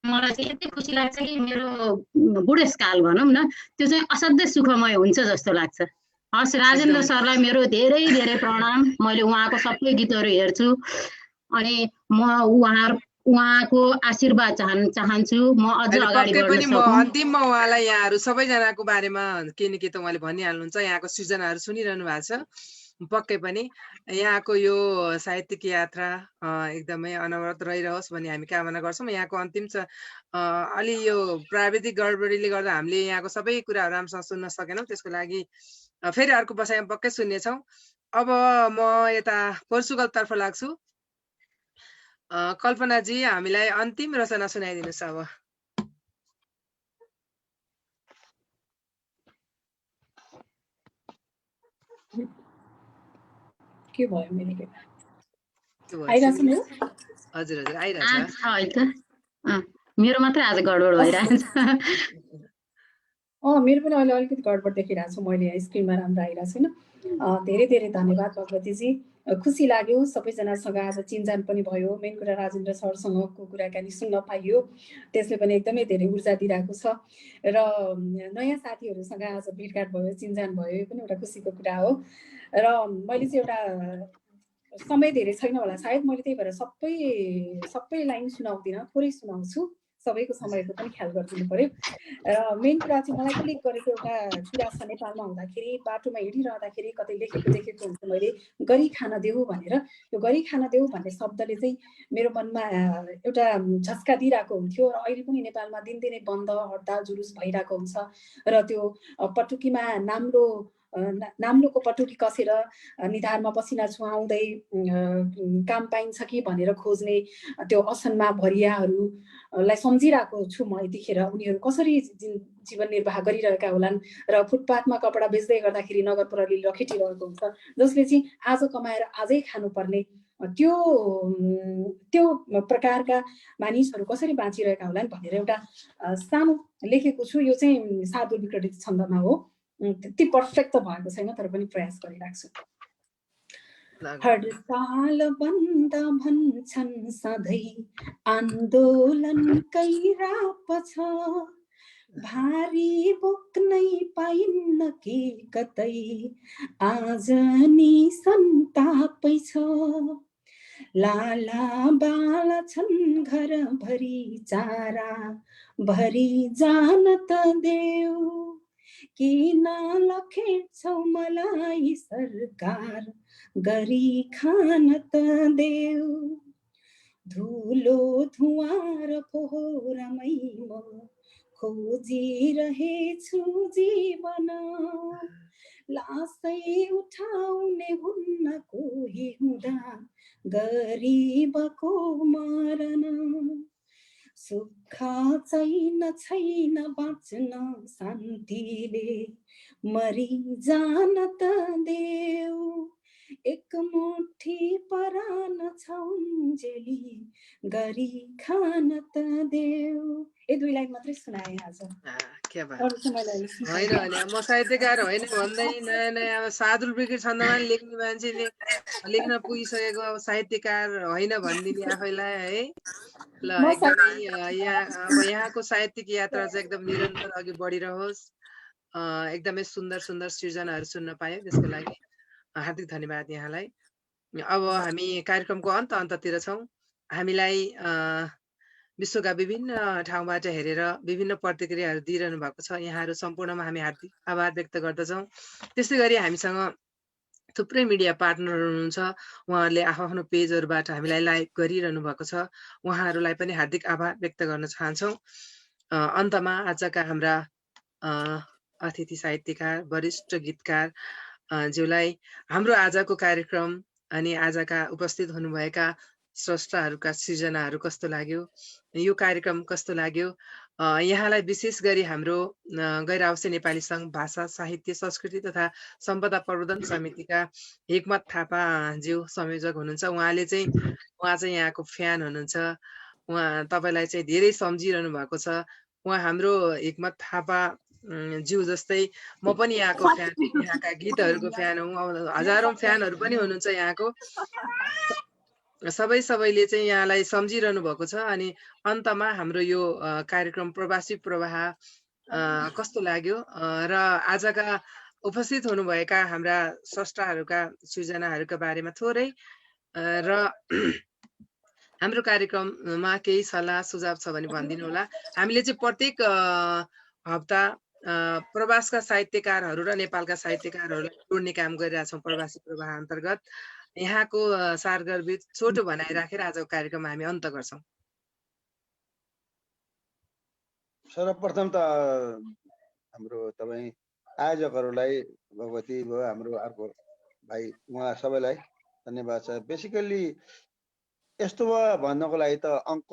मलाई चाहिँ यति खुसी लाग्छ कि मेरो बुढेसकाल भनौँ न त्यो चाहिँ असाध्यै सुखमय हुन्छ जस्तो लाग्छ। हस् राजेन्द्र सरलाई मेरो धेरै धेरै प्रणाम। मैले उहाँको सबै गीतहरू हेर्छु अनि म उहाँको आशीर्वाद चाहन्छु म अझ अगाडि बढ्न सकूँ। अन्तिममा उहाँलाई यहाँहरू सबैजनाको बारेमा के न के त उहाँले भनिहाल्नुहुन्छ। यहाँको सृजनाहरू सुनिरहनु भएको छ। पक्कै पनि यहाँको यो साहित्यिक यात्रा एकदमै अनवरत रहिरहोस् भन्ने हामी कामना गर्छौँ। यहाँको अन्तिम अलि यो प्राविधिक गडबडीले गर्दा हामीले यहाँको सबै कुराहरू राम्रोसँग सुन्न सकेनौँ। त्यसको लागि फेरि अर्को बसाइमा पक्कै सुन्नेछौँ। अब म यता पोर्चुगलतर्फ लाग्छु। कल्पनाजी हामीलाई अन्तिम रचना सुनाइदिनुहोस्। अब के भयो मेरो के हजुर हजुर आइरहेछ। मेरो मात्रै आज गडबड भइरहेछ। मेरो पनि अहिले अलिकति गडबड देखिरहेको छु। मैले स्क्रिनमा राम्रो आइरहेको छैन। धेरै धेरै धन्यवाद भगवतीजी। खुसी लाग्यो सबैजनासँग आज चिनजान पनि भयो। मेन कुरा राजेन्द्र सरसँगको कुराकानी सुन्न पाइयो, त्यसले पनि एकदमै धेरै ऊर्जा दिइरहेको छ। र नयाँ साथीहरूसँग आज भेटघाट भयो, चिनजान भयो, यो पनि एउटा खुसीको कुरा हो। र मैले चाहिँ एउटा समय धेरै छैन होला सायद, मैले त्यही भएर सबै लाइन सुनाउँदिनँ, थोरै सुनाउँछु। सबैको समयको पनि ख्याल गरिदिनु पर्यो। र मेन कुरा चाहिँ मलाई क्लिक गरेको एउटा कुरा छ, नेपालमा हुँदाखेरि बाटोमा हिँडिरहँदाखेरि कतै लेखेको हुन्छ मैले गरी खान देऊ भनेर। यो गरी खान देऊ भन्ने शब्दले चाहिँ मेरो मनमा एउटा झस्का दिइरहेको हुन्थ्यो। र अहिले पनि नेपालमा दिनदिनै बन्द हडताल जुलुस भइरहेको हुन्छ र त्यो पटुकीमा नाम्लोको पटुकी कसेर निधारमा पसिना छुहाउँदै काम पाइन्छ कि भनेर खोज्ने त्यो असनमा भरियाहरूलाई सम्झिरहेको छु म यतिखेर। उनीहरू कसरी जीवन निर्वाह गरिरहेका होलान् र फुटपाथमा कपडा बेच्दै गर्दाखेरि नगर प्रहरीले रखेटिरहेको हुन्छ, जसले चाहिँ आज कमाएर आजै खानुपर्ने त्यो प्रकारका मानिसहरू कसरी बाँचिरहेका होलान् भनेर एउटा सानो लेखेको छु। यो चाहिँ शार्दूल विक्रीडित छन्दमा हो, त्यति पर्फेक्ट त भएको छैन तर पनि प्रयास गरिरहेको छु। हडताल बन्द भन्छन् सधैँ आन्दोलनकै राप छ, भारी बोक्नै पाइन्न कि कतै आज नि सन्तापै छ। लाला बाला छन् घरभरि चारा भरि जान त देऊ, किन लखेट्छौ मलाई सरकार गरी खान त देऊ। धुलो धुवाँ र फोहोरमै म खोजिरहेछु जीवन, लासै उठाउने हुन्न कोही हुँदा गरिबको मरण। सुख छैन बाँच्न शान्तिले मरि जान त देऊ, एक मुठी परान छौन्जेली गरी खान त देऊ। ये दुई लाइन मात्रै सुनाएँ आज। होइन म साहित्यकार होइन भन्दै नयाँ नयाँ अब शार्दूल विक्रीडित छन्दमा लेख्ने मान्छेले लेख्न पुगिसकेको अब साहित्यकार होइन भनिदिने आफैलाई है। ल एकदमै यहाँको साहित्यिक यात्रा चाहिँ एकदम निरन्तर अघि बढिरहोस्। एकदमै सुन्दर सुन्दर सृजनाहरू सुन्न पाएँ, त्यसको लागि हार्दिक धन्यवाद यहाँलाई। अब हामी कार्यक्रमको अन्ततिर छौँ। हामीलाई विश्वका विभिन्न ठाउँबाट हेरेर विभिन्न प्रतिक्रियाहरू दिइरहनु भएको छ। यहाँहरू सम्पूर्णमा हामी हार्दिक आभार व्यक्त गर्दछौँ। त्यस्तै गरी हामीसँग थुप्रै मिडिया पार्टनरहरू हुनुहुन्छ, उहाँहरूले आफ्नो पेजहरूबाट हामीलाई लाइभ गरिरहनु भएको छ। उहाँहरूलाई पनि हार्दिक आभार व्यक्त गर्न चाहन्छौँ। अन्तमा आजका हाम्रा अतिथि साहित्यकार वरिष्ठ गीतकार ज्यूलाई हाम्रो आजको कार्यक्रम अनि आजका उपस्थित हुनुभएका स्रष्टाहरूका सृजनाहरू कस्तो लाग्यो, यो कार्यक्रम कस्तो लाग्यो, यहाँलाई विशेष गरी हाम्रो गैर आवासीय नेपाली सङ्घ भाषा साहित्य संस्कृति तथा सम्पदा प्रवर्धन समितिका हिक्मत थापा ज्यू संयोजक हुनुहुन्छ। उहाँ चाहिँ यहाँको फ्यान हुनुहुन्छ। उहाँ तपाईँलाई चाहिँ धेरै सम्झिरहनु भएको छ। उहाँ हाम्रो हिक्मत थापा ज्यू जस्तै म पनि यहाँको फ्यान, यहाँका गीतहरूको फ्यान हुँ। हजारौं फ्यानहरू पनि हुनुहुन्छ यहाँको। सबैले चाहिँ यहाँलाई सम्झिरहनु भएको छ। अनि अन्तमा हाम्रो यो कार्यक्रम प्रवासी प्रवाह कस्तो लाग्यो र आजका उपस्थित हुनुभएका हाम्रा स्रष्टाहरूका सृजनाहरूका बारेमा थोरै र हाम्रो कार्यक्रममा केही सल्लाह सुझाव छ भने भनिदिनु होला। हामीले चाहिँ प्रत्येक हप्ता प्रवासका साहित्यकारहरू र नेपालका साहित्यकारहरूलाई जोड्ने काम गरिरहेछौँ प्रवासी प्रवाह अन्तर्गत। यहाँको सारगर्भित छोटो भनाइ राखेर आजको कार्यक्रममा हामी अन्त गर्छौँ। सर्वप्रथम त हाम्रो तपाईँ आयोजकहरूलाई, भगवती भयो, हाम्रो अर्को भाइ, उहाँ सबैलाई धन्यवाद छ। बेसिकल्ली यस्तो भयो भन्नको लागि त अङ्क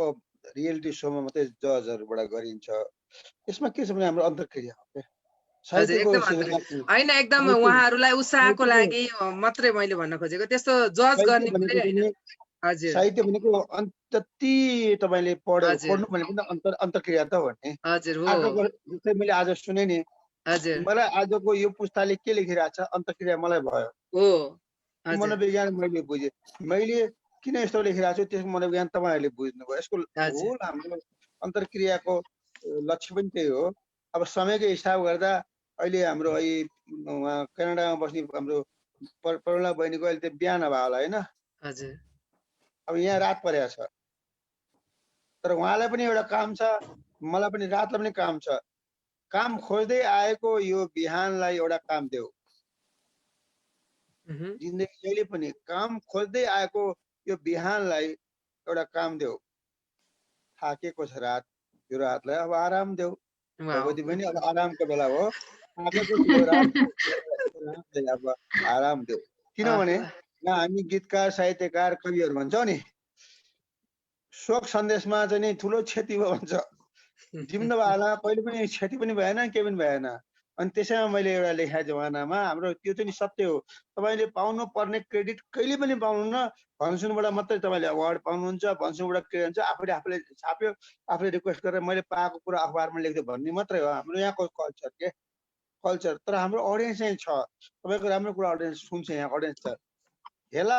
रियालिटी सोमा मात्रै जजहरूबाट गरिन्छ। यसमा के छ भने हाम्रो अन्तर्क्रिया हो क्या, होइन एकदम उहाँहरूलाई उत्साहको लागि मात्रै मैले भन्न खोजेको। त्यस्तो जज गर्ने साहित्य भनेको त्यति तपाईँले पढ्नु भने पनि अन्तर्क्रिया त हो नि। जस्तै मैले आज सुने नि, मलाई आजको यो पुस्ताले के लेखिरहेको छ अन्तर्क्रिया मलाई भयो। मनोविज्ञान मैले बुझेँ। मैले किन यस्तो लेखिरहेको छु त्यसको मनोविज्ञान तपाईँहरूले बुझ्नुभयो। यसको होल हाम्रो अन्तर्क्रियाको लक्ष्य पनि त्यही हो। अब समयको हिसाब गर्दा अहिले हाम्रो उहाँ कनाडामा बस्ने हाम्रो प्रेरणा बहिनीको अहिले त्यो बिहान भयो होला होइन। अब यहाँ रात परेको छ, तर उहाँलाई पनि एउटा काम छ, मलाई पनि रातलाई पनि काम छ। काम खोज्दै आएको यो बिहानलाई एउटा काम देऊ। जिन्दगी जहिले पनि काम खोज्दै आएको यो बिहानलाई एउटा काम देऊ। थाकेको छ रात, यो रातलाई अब आराम देऊ। भगवती पनि अब आरामको बेला हो। थाकेको थियो रात, अब आराम देऊ। किनभने हामी गीतकार, साहित्यकार, कविहरू भन्छौँ नि, शोक सन्देशमा चाहिँ नि ठुलो क्षति भयो भन्छ। जिम्न भएन, कहिले पनि क्षति पनि भएन, केही पनि भएन। अनि त्यसैमा मैले एउटा लेखा जमानामा हाम्रो त्यो चाहिँ सत्य हो। तपाईँले पाउनु पर्ने क्रेडिट कहिले पनि पाउनुहुन्न। भन्सुनबाट मात्रै तपाईँले अवार्ड पाउनुहुन्छ, भन्सुनबाट क्रेडिट हुन्छ। आफूले छाप्यो, आफूले रिक्वेस्ट गरेर मैले पाएको कुरा अखबारमा लेख्दै भन्ने मात्रै हो हाम्रो यहाँको कल्चर के कल्चर। तर हाम्रो अडियन्स चाहिँ छ, तपाईँको राम्रो कुरा अडियन्स सुन्छ, यहाँ अडियन्स छ। हेला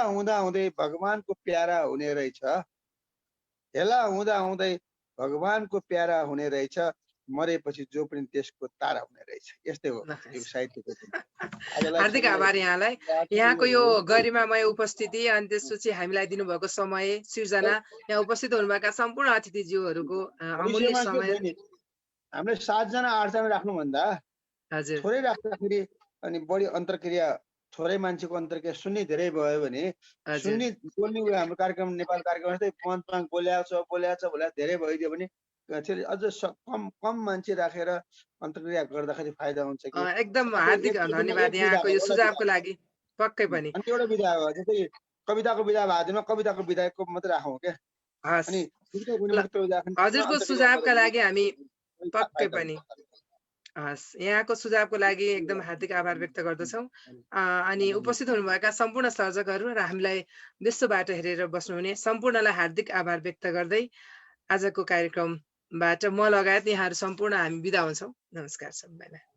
हुँदा भगवानको प्यारा हुने रहेछ। हेला हुँदा भगवानको प्यारा हुने रहेछ। मरेपछि जो पनि देशको तारा हुने रहेछ। यस्तै हो साहित्यको। हार्दिक आभार यहाँलाई, यहाँको यो गरिमामय उपस्थिति अनि त्यसपछि हामीलाई दिनुभएको समय, सृजना, यहाँ उपस्थित हुनुभएका सम्पूर्ण अतिथिज्यूहरूको अमूल्य समय। हामीले 7 जना 8 जना राख्नुभन्दा थोरै राख्दाखेरि अनि बढी अन्तर्क्रिया, थोरै मान्छेको अन्तर्क्रिया सुन्ने धेरै भयो भने सुन्ने बोल्ने हाम्रो कार्यक्रम नेपाल कार्यक्रम जस्तै मञ्चमा बोल्याएको छ धेरै भइदियो भने अझ कम मान्छे राखेर अन्तर्क्रिया गर्दाखेरि फाइदा हुन्छ कि। एकदम हार्दिक धन्यवाद यहाँको यो सुझावको लागि। पक्कै पनि अनि एउटा विधा हो, जस्तै कविताको विधा भएको दिनमा कविताको विधाको मात्रै राखौँ क्या। अनि हजुरको सुझावका लागि हामी पक्कै पनि यहाँको सुझावको लागि एकदम हार्दिक आभार व्यक्त गर्दछौँ। अनि उपस्थित हुनुभएका सम्पूर्ण सर्जकहरू र हामीलाई विश्वबाट हेरेर बस्नुहुने सम्पूर्णलाई हार्दिक आभार व्यक्त गर्दै आजको कार्यक्रमबाट म लगायत यहाँहरू सम्पूर्ण हामी बिदा हुन्छौँ। नमस्कार सबैलाई।